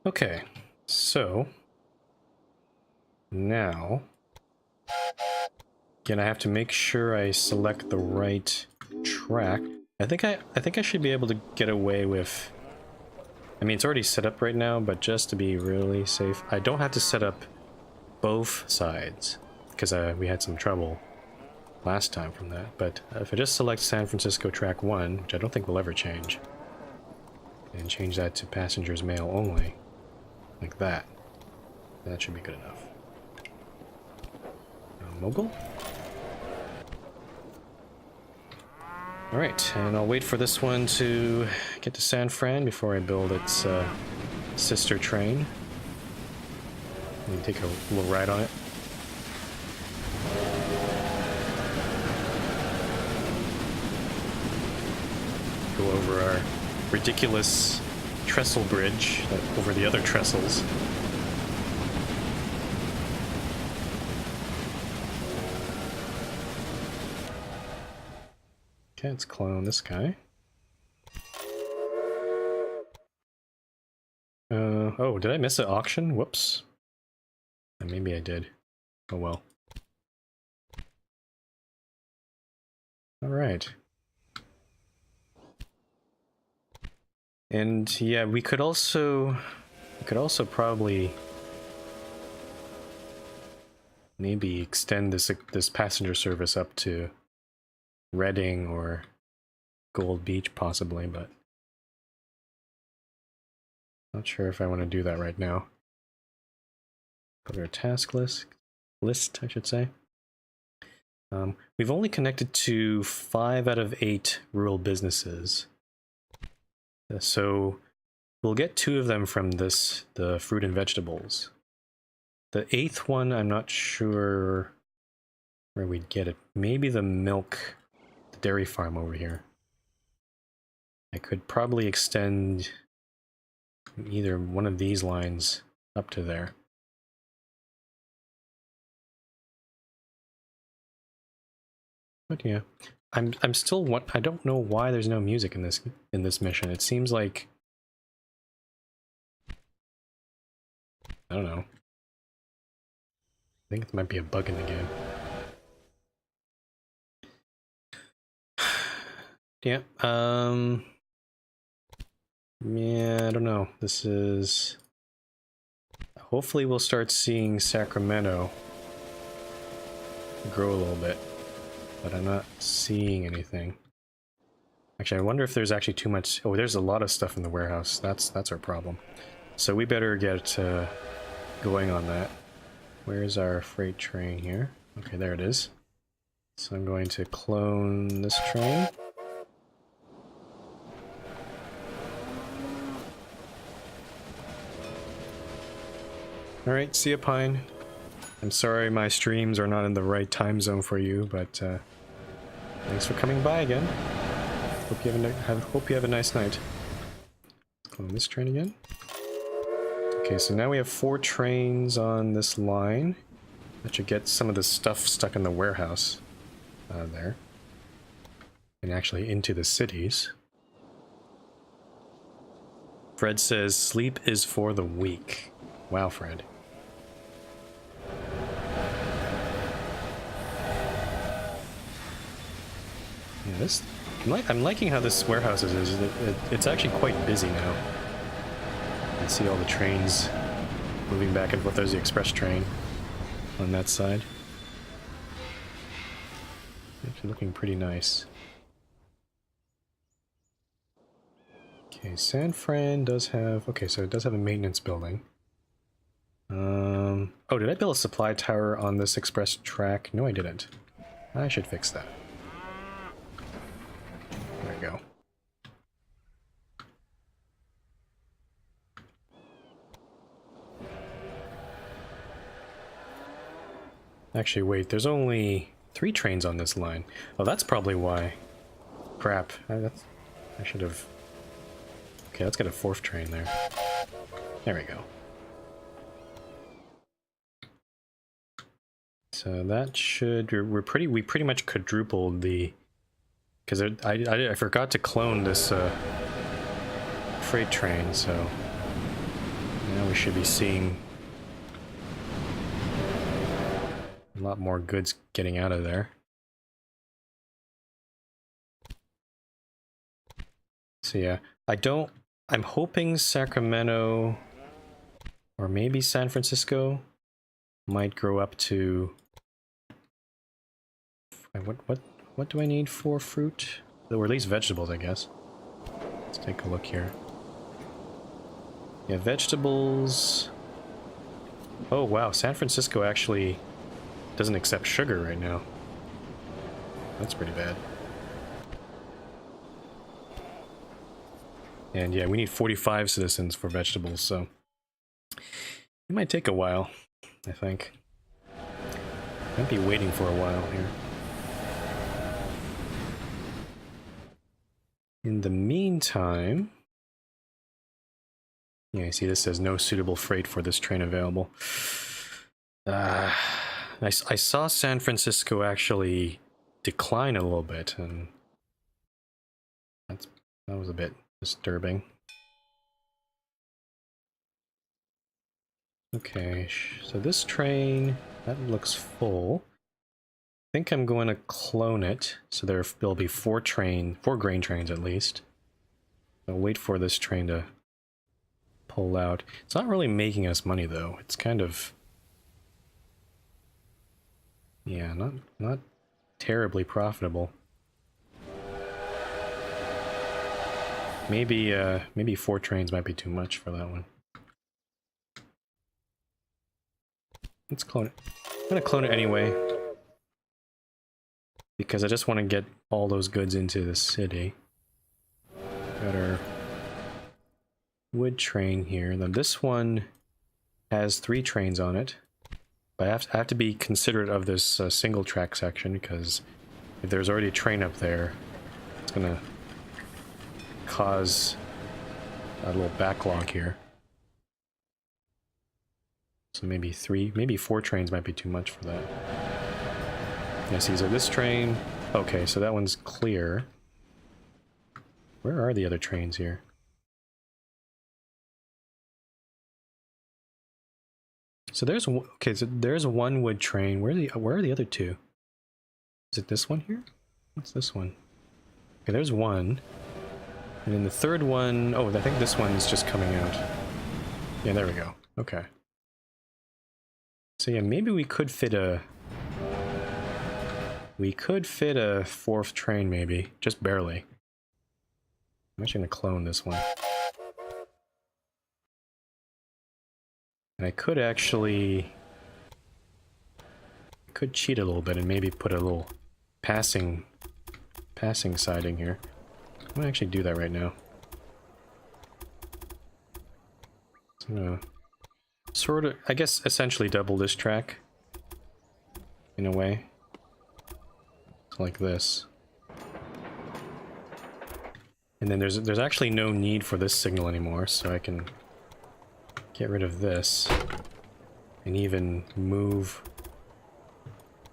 Okay, so now again, I have to make sure I select the right track. I think I should be able to get away with. I mean, it's already set up right now, but just to be really safe, I don't have to set up both sides, because we had some trouble last time from that. But if I just select San Francisco Track 1, which I don't think will ever change, and change that to passengers mail only, like that, that should be good enough. Mogul? Alright, and I'll wait for this one to get to San Fran before I build its sister train. And take a little ride on it. Go over our ridiculous trestle bridge over the other trestles. Okay, let's clone this guy. Oh, did I miss an auction? Whoops. Maybe I did. Oh well. Alright. And yeah, we could also probably maybe extend this passenger service up to Reading or Gold Beach possibly, but not sure if I want to do that right now. Put our task list, I should say. We've only connected to 5 out of 8 rural businesses. So we'll get 2 of them from the fruit and vegetables. The 8th one, I'm not sure where we'd get it. Maybe the milk, the dairy farm over here. I could probably extend either one of these lines up to there. But yeah, I'm still I don't know why there's no music in this mission. It seems like, I don't know. I think it might be a bug in the game. Yeah, yeah, I don't know. This is... Hopefully we'll start seeing Sacramento grow a little bit, but I'm not seeing anything. Actually, I wonder if there's actually too much... Oh, there's a lot of stuff in the warehouse. That's our problem. So we better get going on that. Where's our freight train here? Okay, there it is. So I'm going to clone this train. Alright, see ya, Pine. I'm sorry my streams are not in the right time zone for you, but thanks for coming by again. Hope you have a nice night. Clone this train again. Okay, so now we have 4 trains on this line. That should get some of the stuff stuck in the warehouse there. And actually into the cities. Fred says, sleep is for the weak. Wow, Fred. Yeah, this... I'm liking how this warehouse is. It's actually quite busy now. You can see all the trains moving back and forth. There's the express train on that side. Actually looking pretty nice. Okay, San Fran does have... Okay, so it does have a maintenance building. Oh, did I build a supply tower on this express track? No, I didn't. I should fix that. There we go. Actually, wait, there's only 3 trains on this line. Oh, that's probably why. Crap. I should have... Okay, let's get a 4th train there. There we go. So that should... we pretty much quadrupled the... Because I forgot to clone this freight train, so... Now we should be seeing a lot more goods getting out of there. So yeah, I'm hoping Sacramento or maybe San Francisco might grow up to... What do I need for fruit? Or at least vegetables, I guess. Let's take a look here. Yeah, vegetables... Oh wow, San Francisco actually doesn't accept sugar right now. That's pretty bad. And yeah, we need 45 citizens for vegetables, so... It might take a while, I think. Might be waiting for a while here. In the meantime... Yeah, you see this says no suitable freight for this train available. I saw San Francisco actually decline a little bit, and that was a bit disturbing. Okay, so this train, that looks full. I think I'm going to clone it, so there'll be 4 grain trains at least. I'll wait for this train to pull out. It's not really making us money though. It's kind of... Yeah, not terribly profitable. Maybe 4 trains might be too much for that one. Let's clone it. I'm gonna clone it anyway, because I just want to get all those goods into the city. Got our wood train here. Then this one has 3 trains on it, but I have to be considerate of this single track section, because if there's already a train up there, it's gonna cause a little backlog here. So maybe 4 trains might be too much for that. Yeah, see, so this train... Okay, so that one's clear. Where are the other trains here? So there's... Okay, so there's one wood train. Where are the other 2? Is it this one here? What's this one? Okay, there's one. And then the third one... Oh, I think this one's just coming out. Yeah, there we go. Okay. So yeah, maybe we could fit a... We could fit a 4th train, maybe. Just barely. I'm actually going to clone this one. And I could actually... could cheat a little bit and maybe put a little passing siding here. I'm gonna actually do that right now. So I'm gonna sort of, I guess, essentially double this track in a way, like this. And then there's actually no need for this signal anymore, so I can get rid of this and even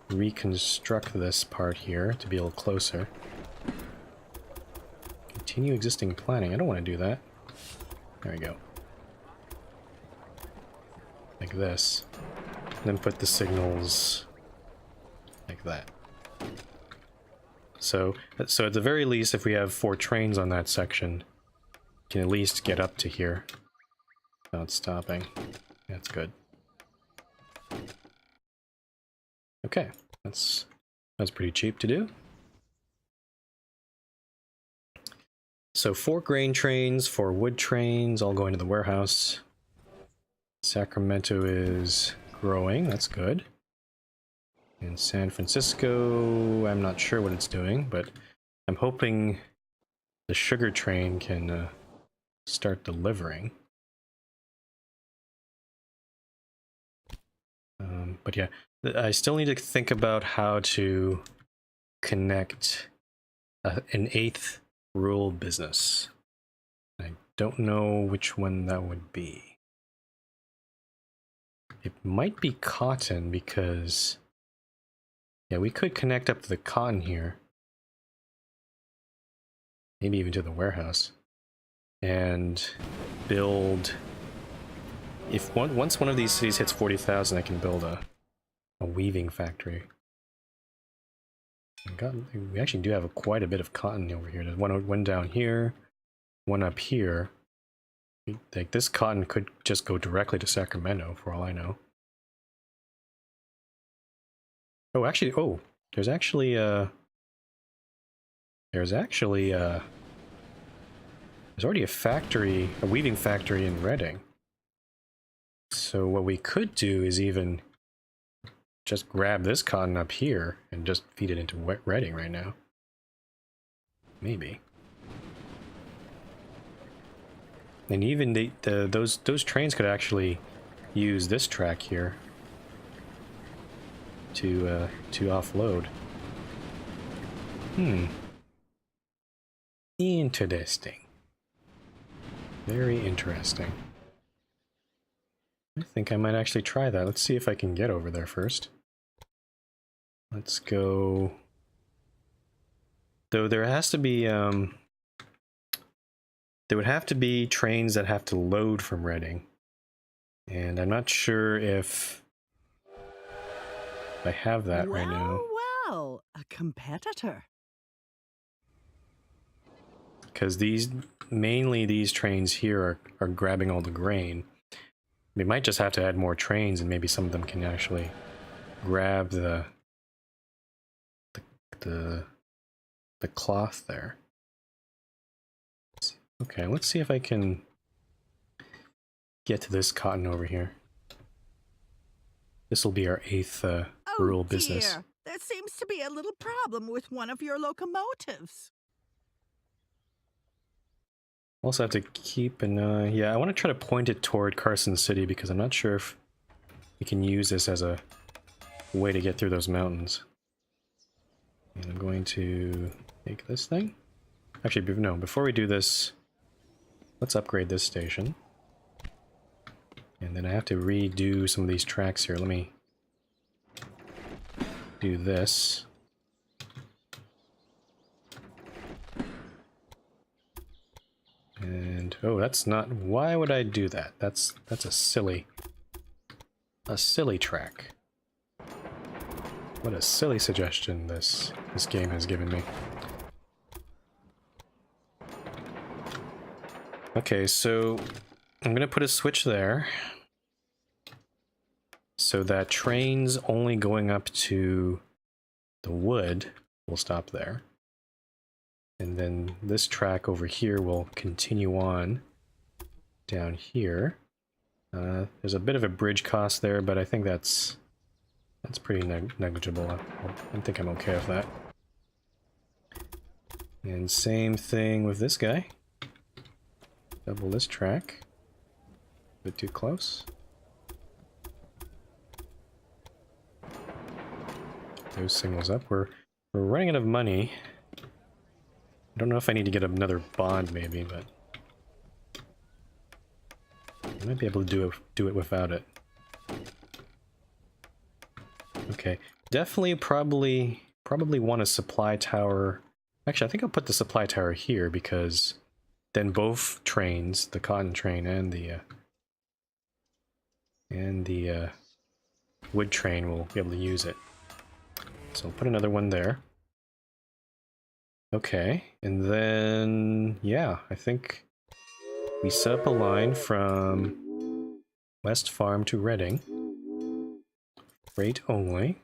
reconstruct this part here to be a little closer. Continue existing planning. I don't want to do that. There we go. Like this. And then put the signals like that. So at the very least, if we have 4 trains on that section, we can at least get up to here without stopping. That's good. Okay, that's pretty cheap to do. So 4 grain trains, 4 wood trains, all going to the warehouse. Sacramento is growing, that's good. And San Francisco, I'm not sure what it's doing, but I'm hoping the sugar train can start delivering. But yeah, I still need to think about how to connect an 8th rural business. I don't know which one that would be. It might be cotton because, yeah, we could connect up to the cotton here. Maybe even to the warehouse. And build... If once one of these cities hits 40,000, I can build a weaving factory. We actually do have quite a bit of cotton over here. There's one down here, one up here. Like, this cotton could just go directly to Sacramento, for all I know. Oh, actually, there's already a factory, a weaving factory in Reading. So what we could do is even just grab this cotton up here and just feed it into Reading right now. Maybe. And even those trains could actually use this track here to offload. Interesting. Very interesting. I think I might actually try that. Let's see if I can get over there first. Let's go... Though there has to be, there would have to be trains that have to load from Reading. And I'm not sure if I have that right now. Well, a competitor. Because mainly these trains here are grabbing all the grain. We might just have to add more trains, and maybe some of them can actually grab the cloth there. Okay, let's see if I can get to this cotton over here. This will be our 8th rural business. There seems to be a little problem with one of your locomotives. Also have to keep an eye... Yeah, I want to try to point it toward Carson City because I'm not sure if we can use this as a way to get through those mountains. And I'm going to take this thing. Actually, no, before we do this, let's upgrade this station. And then I have to redo some of these tracks here. Let me do this. And, oh, that's not... Why would I do that? That's a silly track. What a silly suggestion this game has given me. Okay, so I'm gonna put a switch there so that trains only going up to the wood will stop there. And then this track over here will continue on down here. There's a bit of a bridge cost there, but I think that's pretty negligible. I think I'm okay with that. And same thing with this guy. Double this track. A bit too close. Those signals up. We're running out of money. I don't know if I need to get another bond, maybe, but I might be able to do it without it. Okay, definitely, probably want a supply tower. Actually, I think I'll put the supply tower here because then both trains, the cotton train and the wood train, will be able to use it. So I'll put another one there. Okay, and then, yeah, I think we set up a line from West Farm to Reading. Freight only.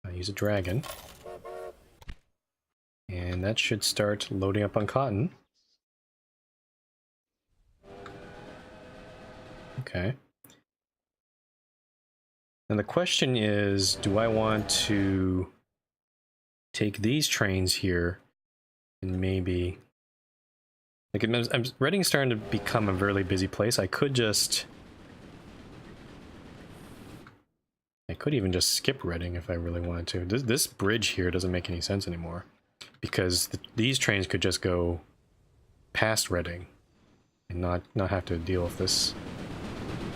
I use a dragon. And that should start loading up on cotton. Okay. And the question is, do I want to take these trains here and maybe... Like, Reading's starting to become a really busy place. I could even just skip Reading if I really wanted to. This bridge here doesn't make any sense anymore. Because these trains could just go past Reading and not have to deal with this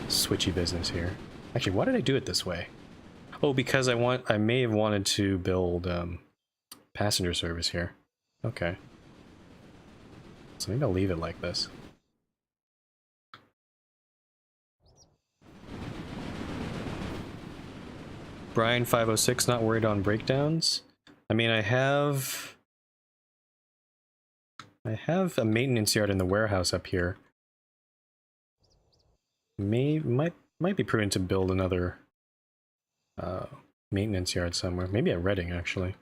switchy business here. Actually, why did I do it this way? Oh, because I may have wanted to build passenger service here. Okay. So maybe I'll leave it like this. Brian 506, not worried on breakdowns. I mean, I have a maintenance yard in the warehouse up here. Might be prudent to build another maintenance yard somewhere. Maybe at Reading, actually,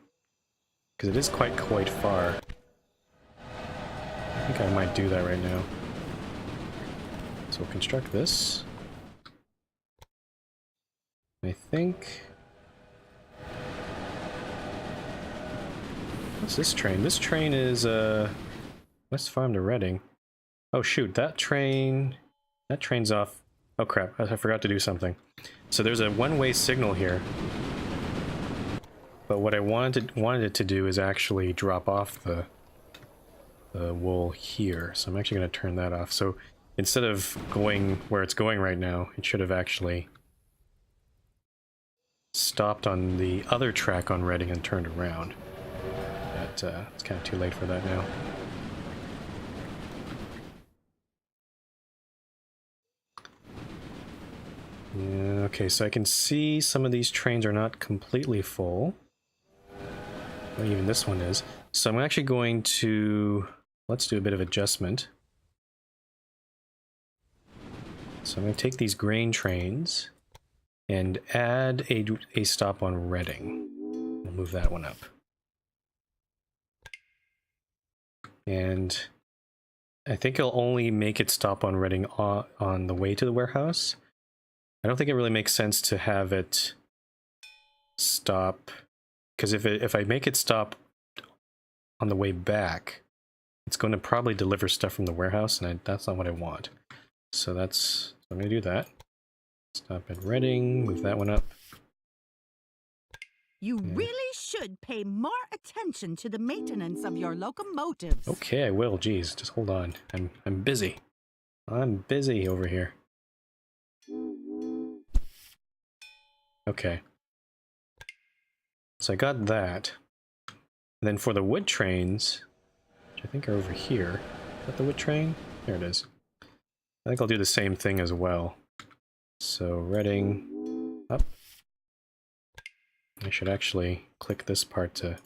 because it is quite far. I think I might do that right now. So we'll construct this. I think... What's this train? This train is West Farm to Reading. Oh shoot, that train's off. Oh crap, I forgot to do something. So there's a one-way signal here. But what I wanted it to do is actually drop off the wool here. So I'm actually going to turn that off. So instead of going where it's going right now, it should have actually stopped on the other track on Reading and turned around. But it's kind of too late for that now. Yeah, okay, so I can see some of these trains are not completely full. Well, even this one is. So I'm actually going to... Let's do a bit of adjustment. So I'm going to take these grain trains and add a stop on Reading. We'll move that one up. And I think it'll only make it stop on Reading on the way to the warehouse. I don't think it really makes sense to have it stop, because if I make it stop on the way back, it's going to probably deliver stuff from the warehouse, and that's not what I want. So I'm going to do that. Stop at Reading, move that one up. You really should pay more attention to the maintenance of your locomotives. Okay, I will. Geez, just hold on. I'm busy. I'm busy over here. Okay. So I got that. And then for the wood trains, which I think are over here. Is that the wood train? There it is. I think I'll do the same thing as well. So Reading up. I should actually click this part to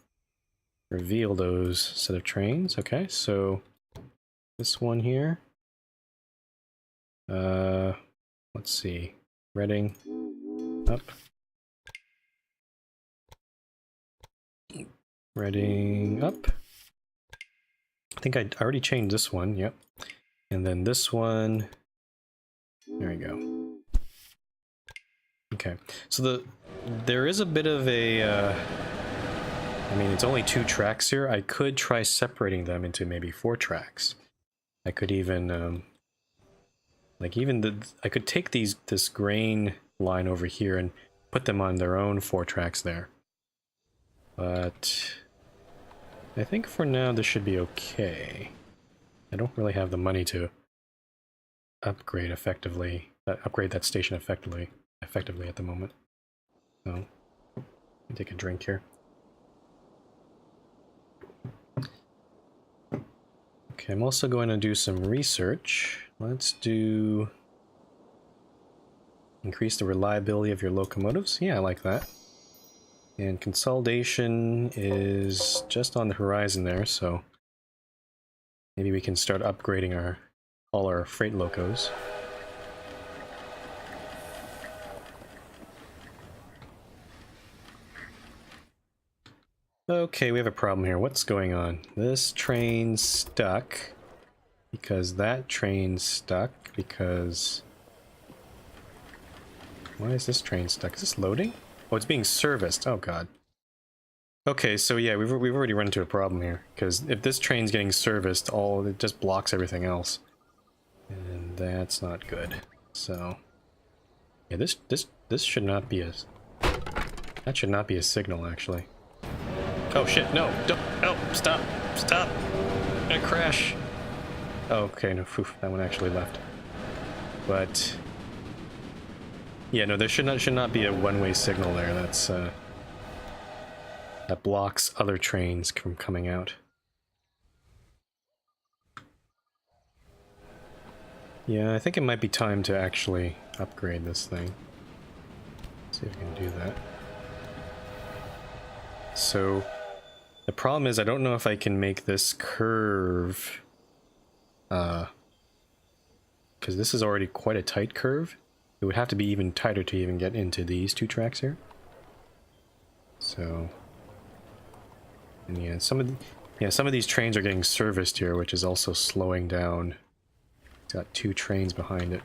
reveal those set of trains. Okay, so this one here. Let's see. Reading up. Reading up. I think I already changed this one, yep. And then this one. There we go. Okay, so there is a bit of a, I mean, it's only 2 tracks here. I could try separating them into maybe 4 tracks. I could even, I could take this grain line over here and put them on their own 4 tracks there. But I think for now this should be okay. I don't really have the money to upgrade effectively, upgrade that station effectively at the moment. So, let me take a drink here. Okay, I'm also going to do some research. Let's do increase the reliability of your locomotives. Yeah, I like that. And consolidation is just on the horizon there, so maybe we can start upgrading all our freight locos. Okay, we have a problem here. What's going on? This train's stuck because that train's stuck because... Why is this train stuck? Is this loading? Oh, it's being serviced. Oh god. Okay, so yeah, we've already run into a problem here, because if this train's getting serviced, it just blocks everything else. And that's not good. So yeah, this should not be that should not be a signal, actually. Oh shit, no, don't, no, stop, stop, I'm gonna crash. Oh, okay, no, phew, that one actually left. But yeah, no, there should not be a one-way signal there. That's that blocks other trains from coming out. Yeah, I think it might be time to actually upgrade this thing. Let's see if we can do that. So the problem is I don't know if I can make this curve, because this is already quite a tight curve. It would have to be even tighter to even get into these 2 tracks here. So, and yeah, some of these trains are getting serviced here, which is also slowing down. It's got 2 trains behind it.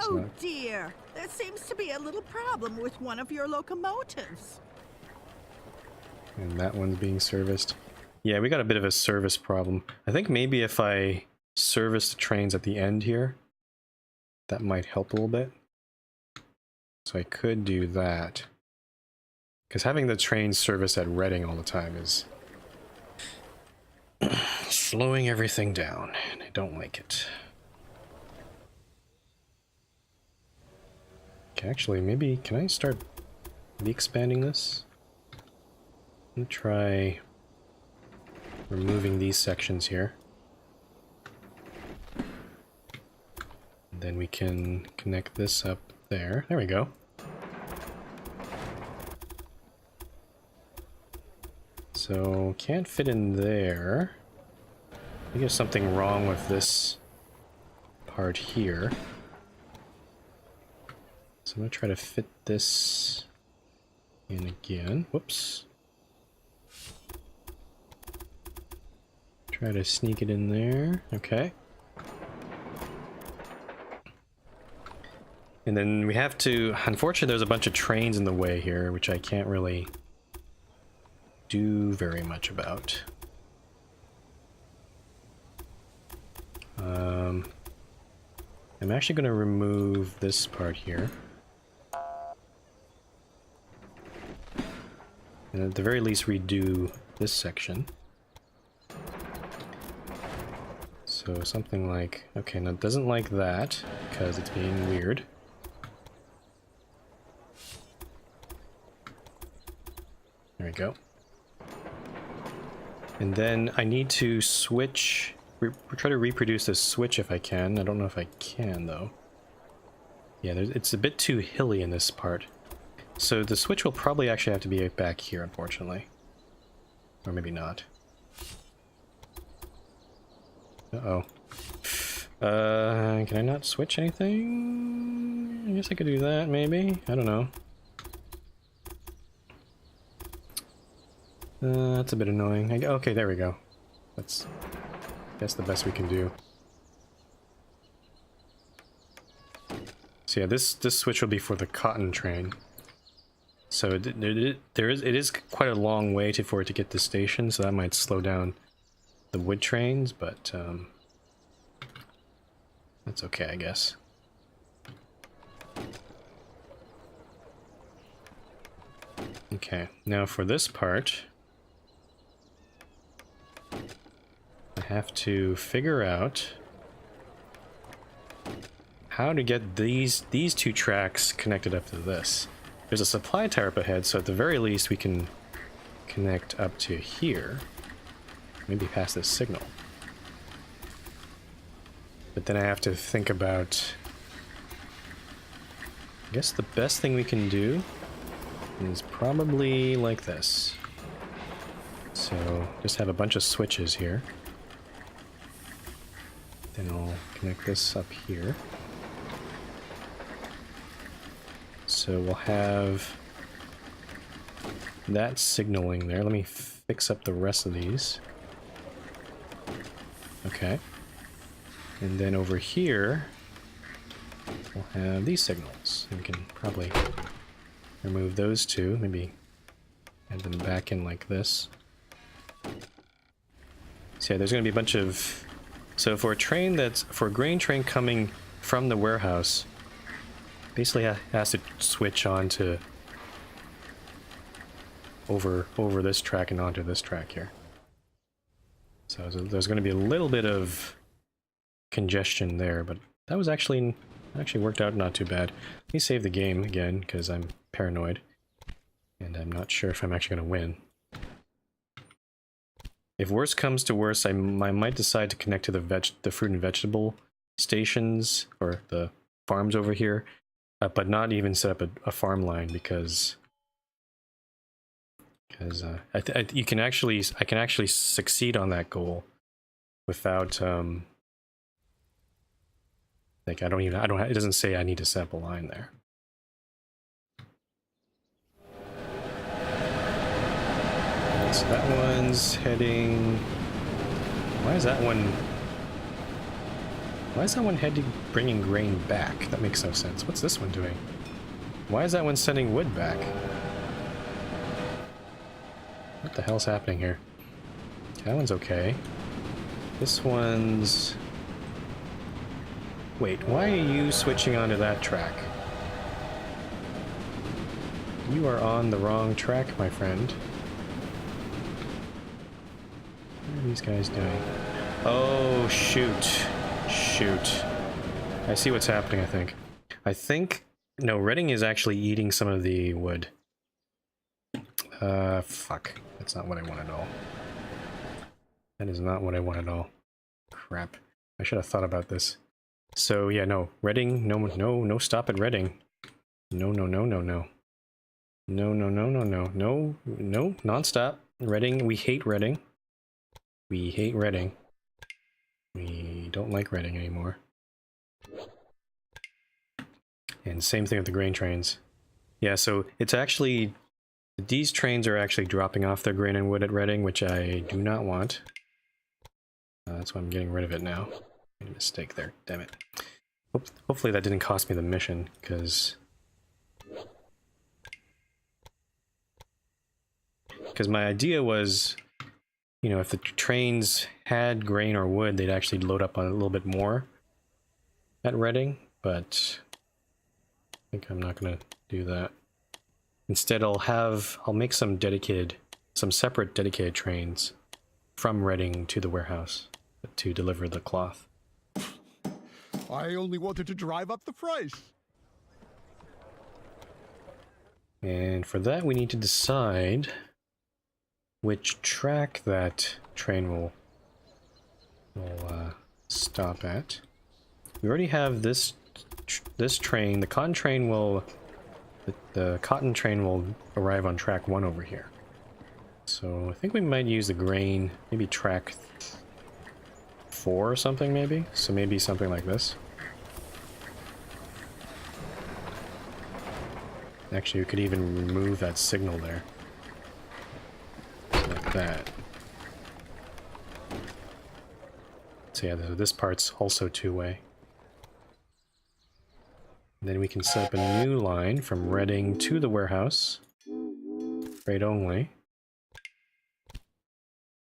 Oh dear, there seems to be a little problem with one of your locomotives. And that one's being serviced. Yeah, we got a bit of a service problem. I think maybe if I service the trains at the end here, that might help a little bit. So I could do that. Because having the train service at Reading all the time is slowing everything down, and I don't like it. Okay, actually, maybe, can I start expanding this? I'm gonna try removing these sections here. And then we can connect this up there. There we go. So, can't fit in there. I think there's something wrong with this part here. So I'm gonna try to fit this in again. Whoops. Try to sneak it in there. Okay. And then we have to... Unfortunately, there's a bunch of trains in the way here, which I can't really do very much about. I'm actually going to remove this part here. And at the very least redo this section. So something like... Okay, now it doesn't like that, because it's being weird. There we go. And then I need to switch... try to reproduce this switch if I can. I don't know if I can, though. Yeah, it's a bit too hilly in this part. So the switch will probably actually have to be back here, unfortunately. Or maybe not. Uh-oh. Can I not switch anything? I guess I could do that, maybe? I don't know. That's a bit annoying. Okay, there we go. That's the best we can do. So yeah, this switch will be for the cotton train. So it is quite a long way for it to get to station, so that might slow down the wood trains, but that's okay, I guess. Okay, now for this part, I have to figure out how to get these two tracks connected up to this. There's a supply tower up ahead, so at the very least we can connect up to here. Maybe past this signal. But then I have to think about... I guess the best thing we can do is probably like this. So just have a bunch of switches here. Then I'll connect this up here. So we'll have that signaling there. Let me fix up the rest of these. Okay. And then over here, we'll have these signals. We can probably remove those two, maybe add them back in like this. So yeah, there's going to be a bunch of... So for a grain train coming from the warehouse, basically has to switch on to over this track and onto this track here. So there's going to be a little bit of congestion there, but that was actually worked out not too bad. Let me save the game again because I'm paranoid and I'm not sure if I'm actually going to win. If worse comes to worse, I might decide to connect to the fruit and vegetable stations or the farms over here, but not even set up a farm line because I can actually succeed on that goal without like it doesn't say I need to set up a line there. So that one's heading... Why is that one heading, bringing grain back? That makes no sense. What's this one doing? Why is that one sending wood back? What the hell's happening here? That one's okay. This one's... Wait, why are you switching onto that track? You are on the wrong track, my friend. What are these guys doing? Oh, shoot. Shoot. I see what's happening, I think... No, Redding is actually eating some of the wood. Fuck. That's not what I want at all. That is not what I want at all. Crap. I should have thought about this. So, yeah, no. Redding, no stop at Redding. No. No, non-stop. Redding, we hate Redding. We hate Redding. We don't like Redding anymore. And same thing with the grain trains. Yeah, so it's actually... These trains are actually dropping off their grain and wood at Redding, which I do not want. That's why I'm getting rid of it now. Made a mistake there, damn it. Hopefully that didn't cost me the mission, because my idea was, you know, if the trains had grain or wood, they'd actually load up on a little bit more at Redding, but I think I'm not gonna do that. Instead, I'll make some separate dedicated trains from Reading to the warehouse to deliver the cloth. I only wanted to drive up the price. And for that, we need to decide which track that train will stop at. We already have this train. The cotton train will arrive on track 1 over here. So I think we might use the grain, maybe track 4 or something, maybe? So maybe something like this. Actually, we could even remove that signal there. So that. So yeah, this part's also two-way. Then we can set up a new line from Reading to the warehouse. Freight only.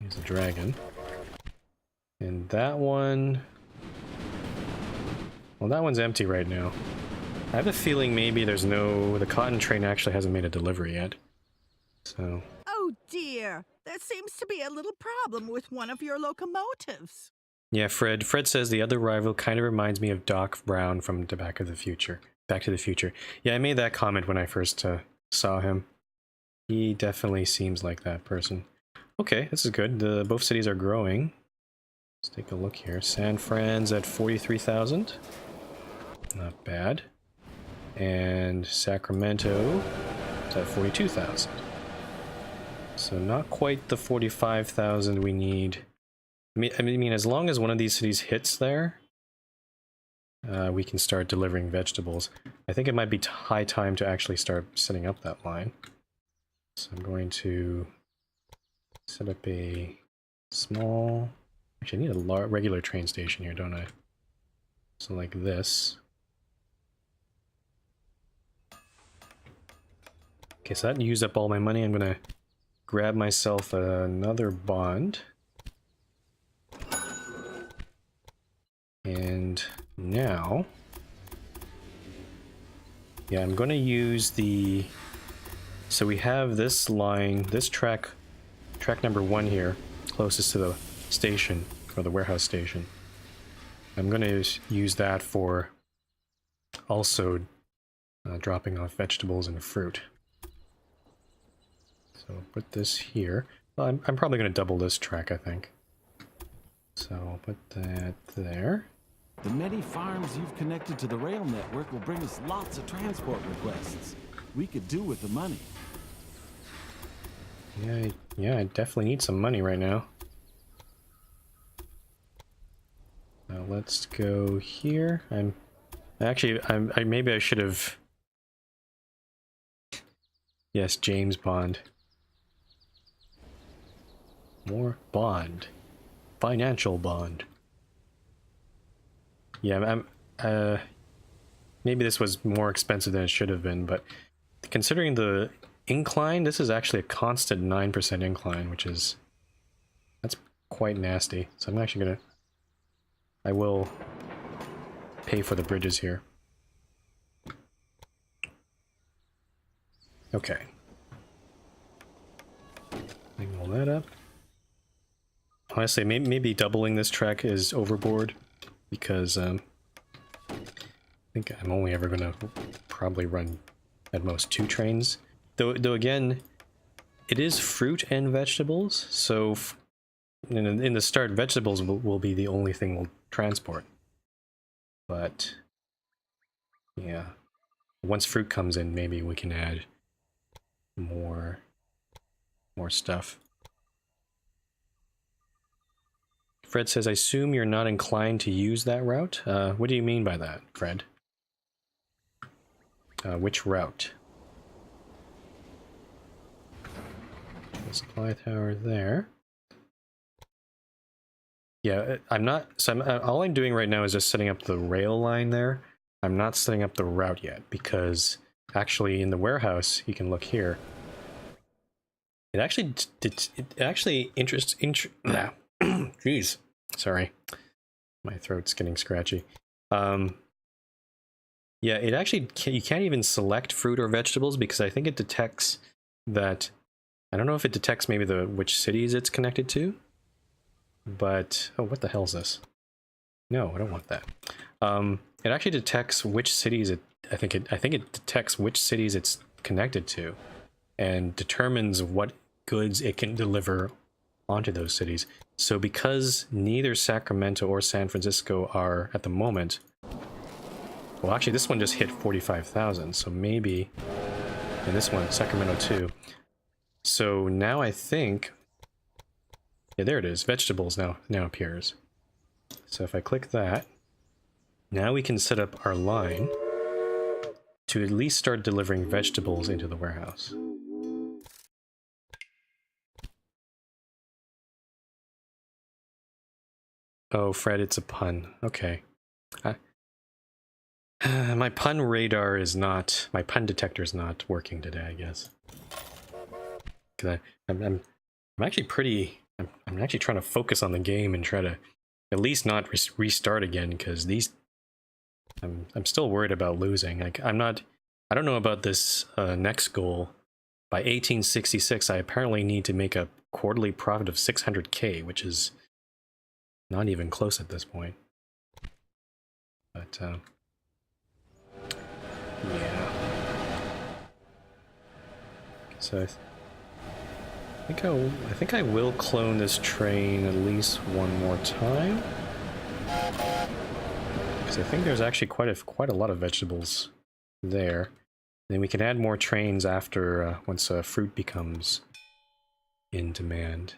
Here's a dragon. And that one... Well, that one's empty right now. I have a feeling maybe the cotton train actually hasn't made a delivery yet. So... Oh dear, there seems to be a little problem with one of your locomotives. Yeah, Fred says the other rival kind of reminds me of Doc Brown from the Back to the Future. Yeah, I made that comment when I first saw him. He definitely seems like that person. Okay, this is good. Both cities are growing. Let's take a look here. San Fran's at 43,000. Not bad. And Sacramento is at 42,000. So not quite the 45,000 we need. I mean, as long as one of these cities hits there, we can start delivering vegetables. I think it might be high time to actually start setting up that line. So I'm going to set up a small... Actually, I need a regular train station here, don't I? So like this. Okay, so that used up all my money. I'm gonna grab myself another bond. And now... Yeah, I'm gonna use the... So we have this line, this track number 1 here, closest to the station, or the warehouse station. I'm going to use that for also dropping off vegetables and fruit. So put this here. Well, I'm probably going to double this track, I think. So I'll put that there. The many farms you've connected to the rail network will bring us lots of transport requests. We could do with the money. Yeah, I definitely need some money right now. Now let's go here. Maybe I should have... Yes, James Bond. More bond. Financial bond. Yeah, maybe this was more expensive than it should have been, but considering the incline, this is actually a constant 9% incline, that's quite nasty. So I'm actually gonna... I will pay for the bridges here. Okay. Clean all that up. Honestly, maybe doubling this track is overboard, because I think I'm only ever gonna probably run at most 2 trains. Though again, it is fruit and vegetables, so in the start, vegetables will be the only thing we'll transport. But yeah, once fruit comes in, maybe we can add more stuff. Fred says, I assume you're not inclined to use that route? What do you mean by that, Fred? Which route? The supply tower there. Yeah, I'm not... So all I'm doing right now is just setting up the rail line there. I'm not setting up the route yet, because actually in the warehouse, you can look here. It actually... Jeez. Sorry. My throat's getting scratchy. Yeah, it actually... You can't even select fruit or vegetables, because I think it detects that... I don't know if it detects maybe which cities it's connected to. But... Oh, what the hell is this? No, I don't want that. It actually detects which cities I think it detects which cities it's connected to, and determines what goods it can deliver onto those cities. So because neither Sacramento or San Francisco are at the moment... Well, actually, this one just hit 45,000, so maybe... And this one, Sacramento too. So now I think... Yeah, there it is. Vegetables now appears. So if I click that, now we can set up our line to at least start delivering vegetables into the warehouse. Oh, Fred, it's a pun. Okay. My pun radar is not... My pun detector is not working today, I guess. Because I'm actually pretty... I'm actually trying to focus on the game and try to at least not restart again, because these... I'm still worried about losing. Like, I'm not... I don't know about this next goal. By 1866, I apparently need to make a quarterly profit of 600k, which is not even close at this point. But, yeah. So I think I will clone this train at least one more time, because I think there's actually quite a lot of vegetables there. Then we can add more trains after once fruit becomes in demand.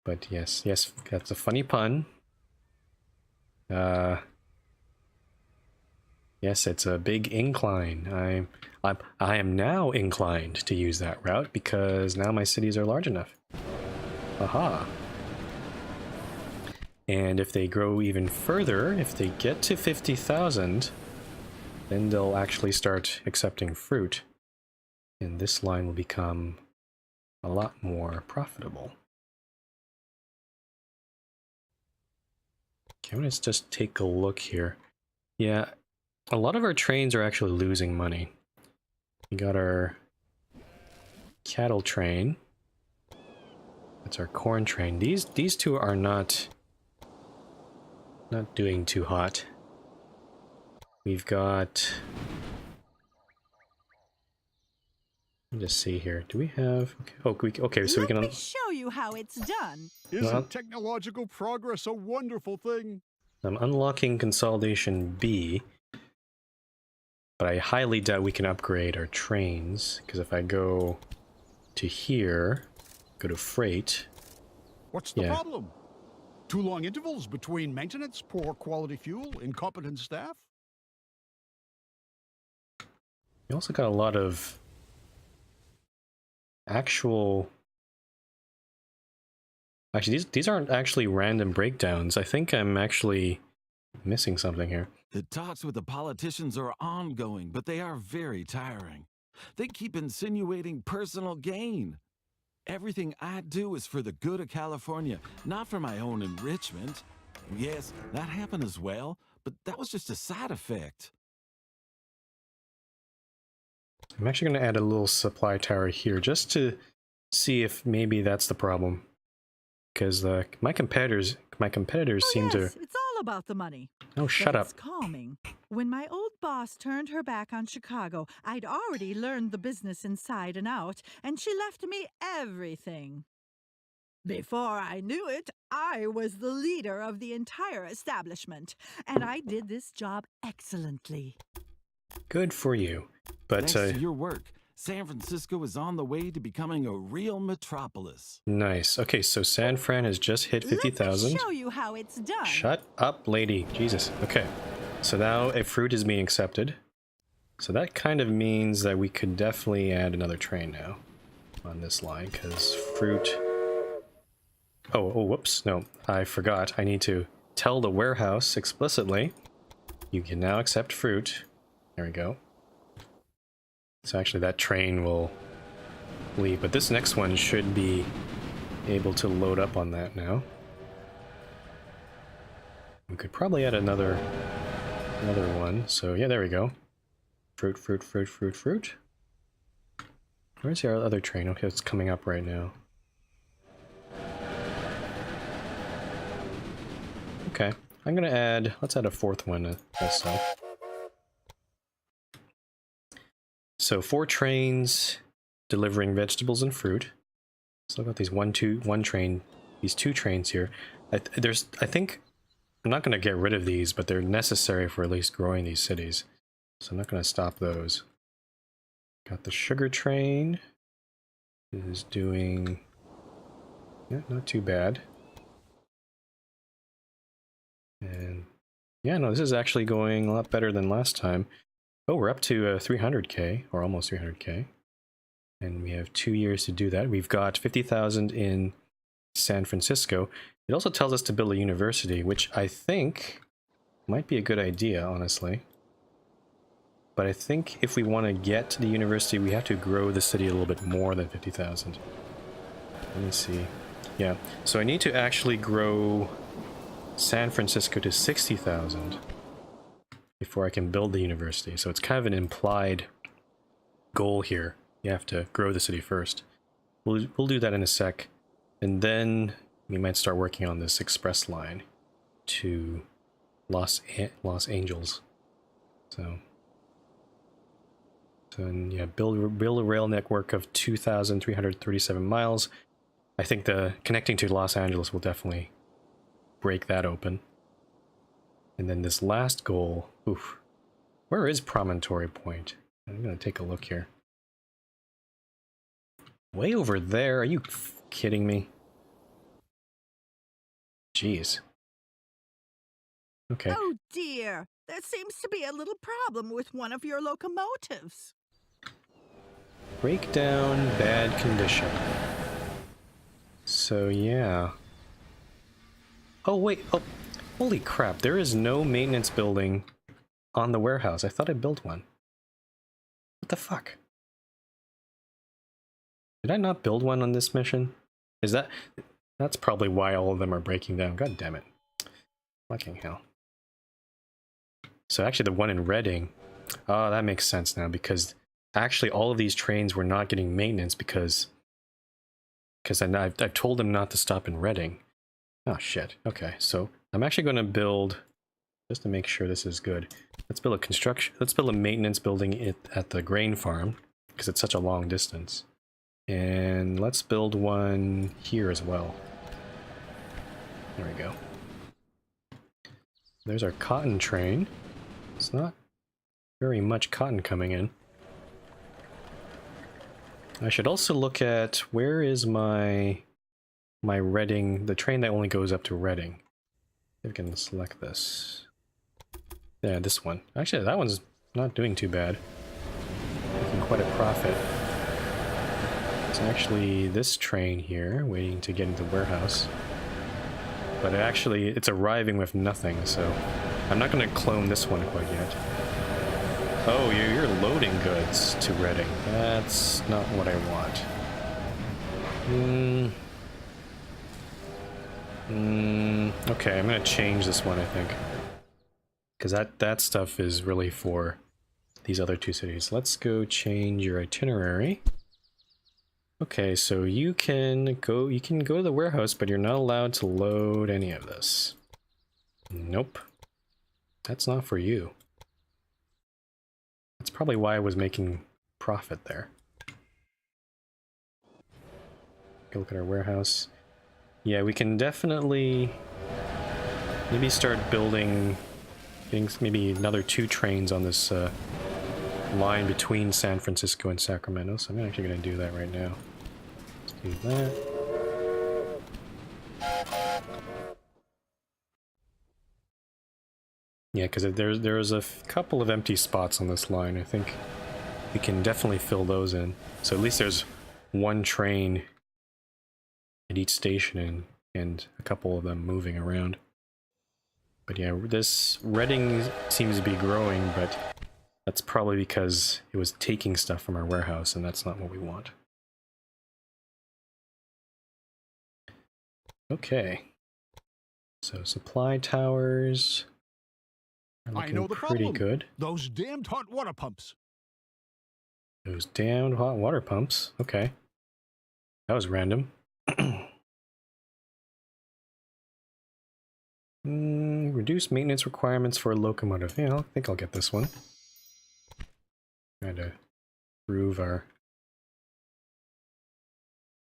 But yes, that's a funny pun. Yes, it's a big incline. I am now inclined to use that route because now my cities are large enough. Aha. And if they grow even further, if they get to 50,000, then they'll actually start accepting fruit. And this line will become a lot more profitable. Okay, let's just take a look here. Yeah, a lot of our trains are actually losing money. We got our cattle train. That's our corn train. These two are not doing too hot. We've got... Let me just see here. Do we have... Okay, so we can... Let me show you how it's done. Isn't technological progress a wonderful thing? I'm unlocking Consolidation B, but I highly doubt we can upgrade our trains, because if I go to here, go to freight... What's the problem? Too long intervals between maintenance, poor quality fuel, incompetent staff? You also got a lot of actual... Actually, these aren't actually random breakdowns. I think I'm actually missing something here. The talks with the politicians are ongoing, but they are very tiring. They keep insinuating personal gain. Everything I do is for the good of California, not for my own enrichment. Yes, that happened as well, but that was just a side effect. I'm actually going to add a little supply tower here just to see if maybe that's the problem. Because my competitors seem to... It's all about the money. Oh, shut up. It's calming. When my old boss turned her back on Chicago, I'd already learned the business inside and out, and she left me everything. Before I knew it, I was the leader of the entire establishment, and I did this job excellently. Good for you. But Thanks to your work, San Francisco is on the way to becoming a real metropolis. nice. Okay, so San Fran has just hit 50,000. Let me show you how it's done. Shut up, lady. Jesus. Okay. So now a fruit is being accepted. So that kind of means that we could definitely add another train now on this line, because fruit... Oh, whoops. No, I forgot. I need to tell the warehouse explicitly, you can now accept fruit. There we go. So actually that train will leave, but this next one should be able to load up on that now. We could probably add another one. So yeah, there we go. Fruit. Where's our other train? Okay, it's coming up right now. Okay, I'm gonna add, let's add a fourth one also. So 4 trains delivering vegetables and fruit. So I've got these these 2 trains here. I think I'm not going to get rid of these, but they're necessary for at least growing these cities. So I'm not going to stop those. Got the sugar train. It is doing, yeah, not too bad. And yeah, no, this is actually going a lot better than last time. Oh, we're up to 300k, or almost 300k. And we have 2 years to do that. We've got 50,000 in San Francisco. It also tells us to build a university, which I think might be a good idea, honestly. But I think if we want to get to the university, we have to grow the city a little bit more than 50,000. Let me see. Yeah, so I need to actually grow San Francisco to 60,000 before I can build the university. So it's kind of an implied goal here. You have to grow the city first. We'll do that in a sec. And then we might start working on this express line to Los Angeles. So yeah, build a rail network of 2,337 miles. I think the connecting to Los Angeles will definitely break that open. And then this last goal, oof, where is Promontory Point? I'm gonna take a look here. Way over there? Are you kidding me? Jeez. Okay. Oh dear, there seems to be a little problem with one of your locomotives. Breakdown, bad condition. So yeah. Oh wait, oh, holy crap, there is no maintenance building on the warehouse. I thought I built one. What the fuck? Did I not build one on this mission? Is that... That's probably why all of them are breaking down. God damn it. Fucking hell. So actually the one in Reading... Oh, that makes sense now, because actually all of these trains were not getting maintenance because I've told them not to stop in Reading. Oh shit. Okay, so I'm actually going to build, just to make sure this is good, let's build a maintenance building at the grain farm, because it's such a long distance. And let's build one here as well. There we go. There's our cotton train. It's not very much cotton coming in. I should also look at where is my Reading, the train that only goes up to Reading. If we can select this. Yeah, this one. Actually, that one's not doing too bad. Making quite a profit. It's actually this train here, waiting to get into the warehouse. But it's arriving with nothing, so I'm not going to clone this one quite yet. Oh, you're loading goods to Reading. That's not what I want. Okay, I'm going to change this one, I think. Because that stuff is really for these other two cities. Let's go change your itinerary. Okay, so you can go to the warehouse, but you're not allowed to load any of this. Nope. That's not for you. That's probably why I was making profit there. Look at our warehouse. Yeah, we can definitely maybe start building maybe another 2 trains on this line between San Francisco and Sacramento. So I'm actually going to do that right now. Let's do that. Yeah, because there's a couple of empty spots on this line. I think we can definitely fill those in. So at least there's one train at each station and a couple of them moving around. But yeah, this Reading seems to be growing, but that's probably because it was taking stuff from our warehouse, and that's not what we want. Okay. So supply towers are I know looking the pretty problem. good. Those damned hot water pumps. Those damned hot water pumps. Okay. That was random. Reduce maintenance requirements for a locomotive. Yeah, I think I'll get this one. Trying to improve our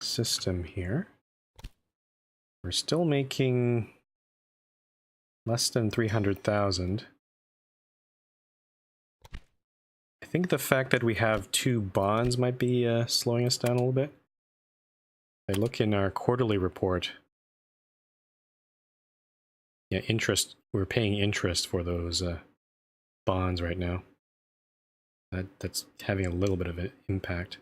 system here. We're still making less than 300,000. I think the fact that we have 2 bonds might be slowing us down a little bit. I look in our quarterly report. Yeah, interest. We're paying interest for those bonds right now. That's having a little bit of an impact.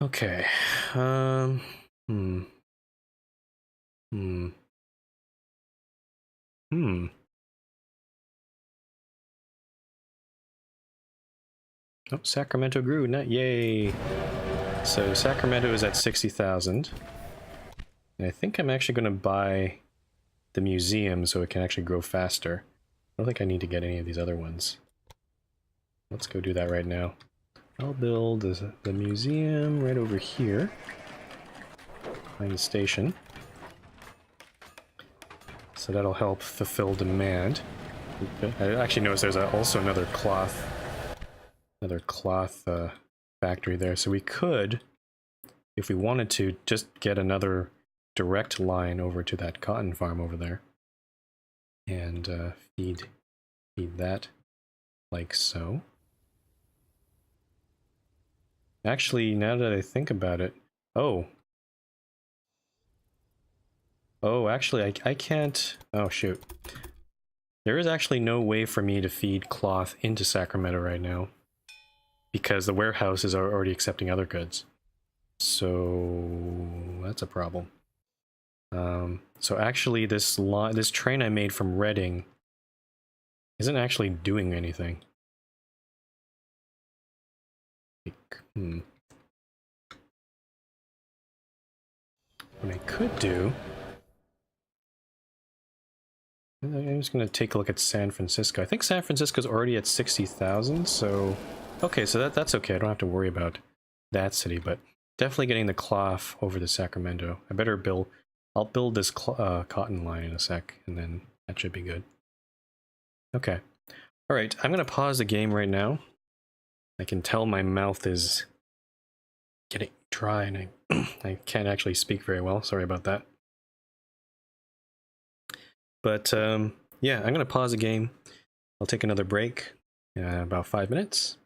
Okay. Hmm. Hmm. Hmm. Oh, Sacramento grew. Not yay. So Sacramento is at 60,000. And I think I'm actually going to buy the museum so it can actually grow faster. I don't think I need to get any of these other ones. Let's go do that right now. I'll build the museum right over here. Behind the station. So that'll help fulfill demand. I actually noticed there's also another cloth factory there. So we could, if we wanted to, just get another direct line over to that cotton farm over there. And feed that like so. Actually, now that I think about it, oh, actually, I can't. Oh shoot, there is actually no way for me to feed cloth into Sacramento right now because the warehouse is already accepting other goods. So that's a problem. So actually, this train I made from Reading isn't actually doing anything. What I could do, I'm just gonna take a look at San Francisco. I think San Francisco's already at 60,000, so okay, so that's okay. I don't have to worry about that city, but definitely getting the cloth over to Sacramento. I'll build this cotton line in a sec, and then that should be good. Okay. All right, I'm gonna pause the game right now. I can tell my mouth is getting dry, and I can't actually speak very well. Sorry about that. But yeah, I'm gonna pause the game. I'll take another break, about 5 minutes,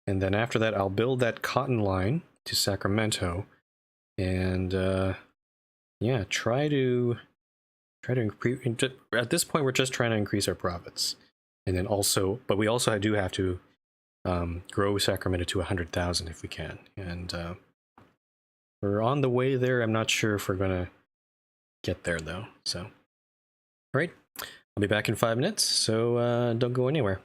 and then after that, I'll build that cotton line to Sacramento, and yeah, try to increase. At this point, we're just trying to increase our profits, and then also, but we also do have to grow Sacramento to 100,000 if we can, and we're on the way there. I'm not sure if we're gonna get there though. So, all right, I'll be back in 5 minutes. So don't go anywhere.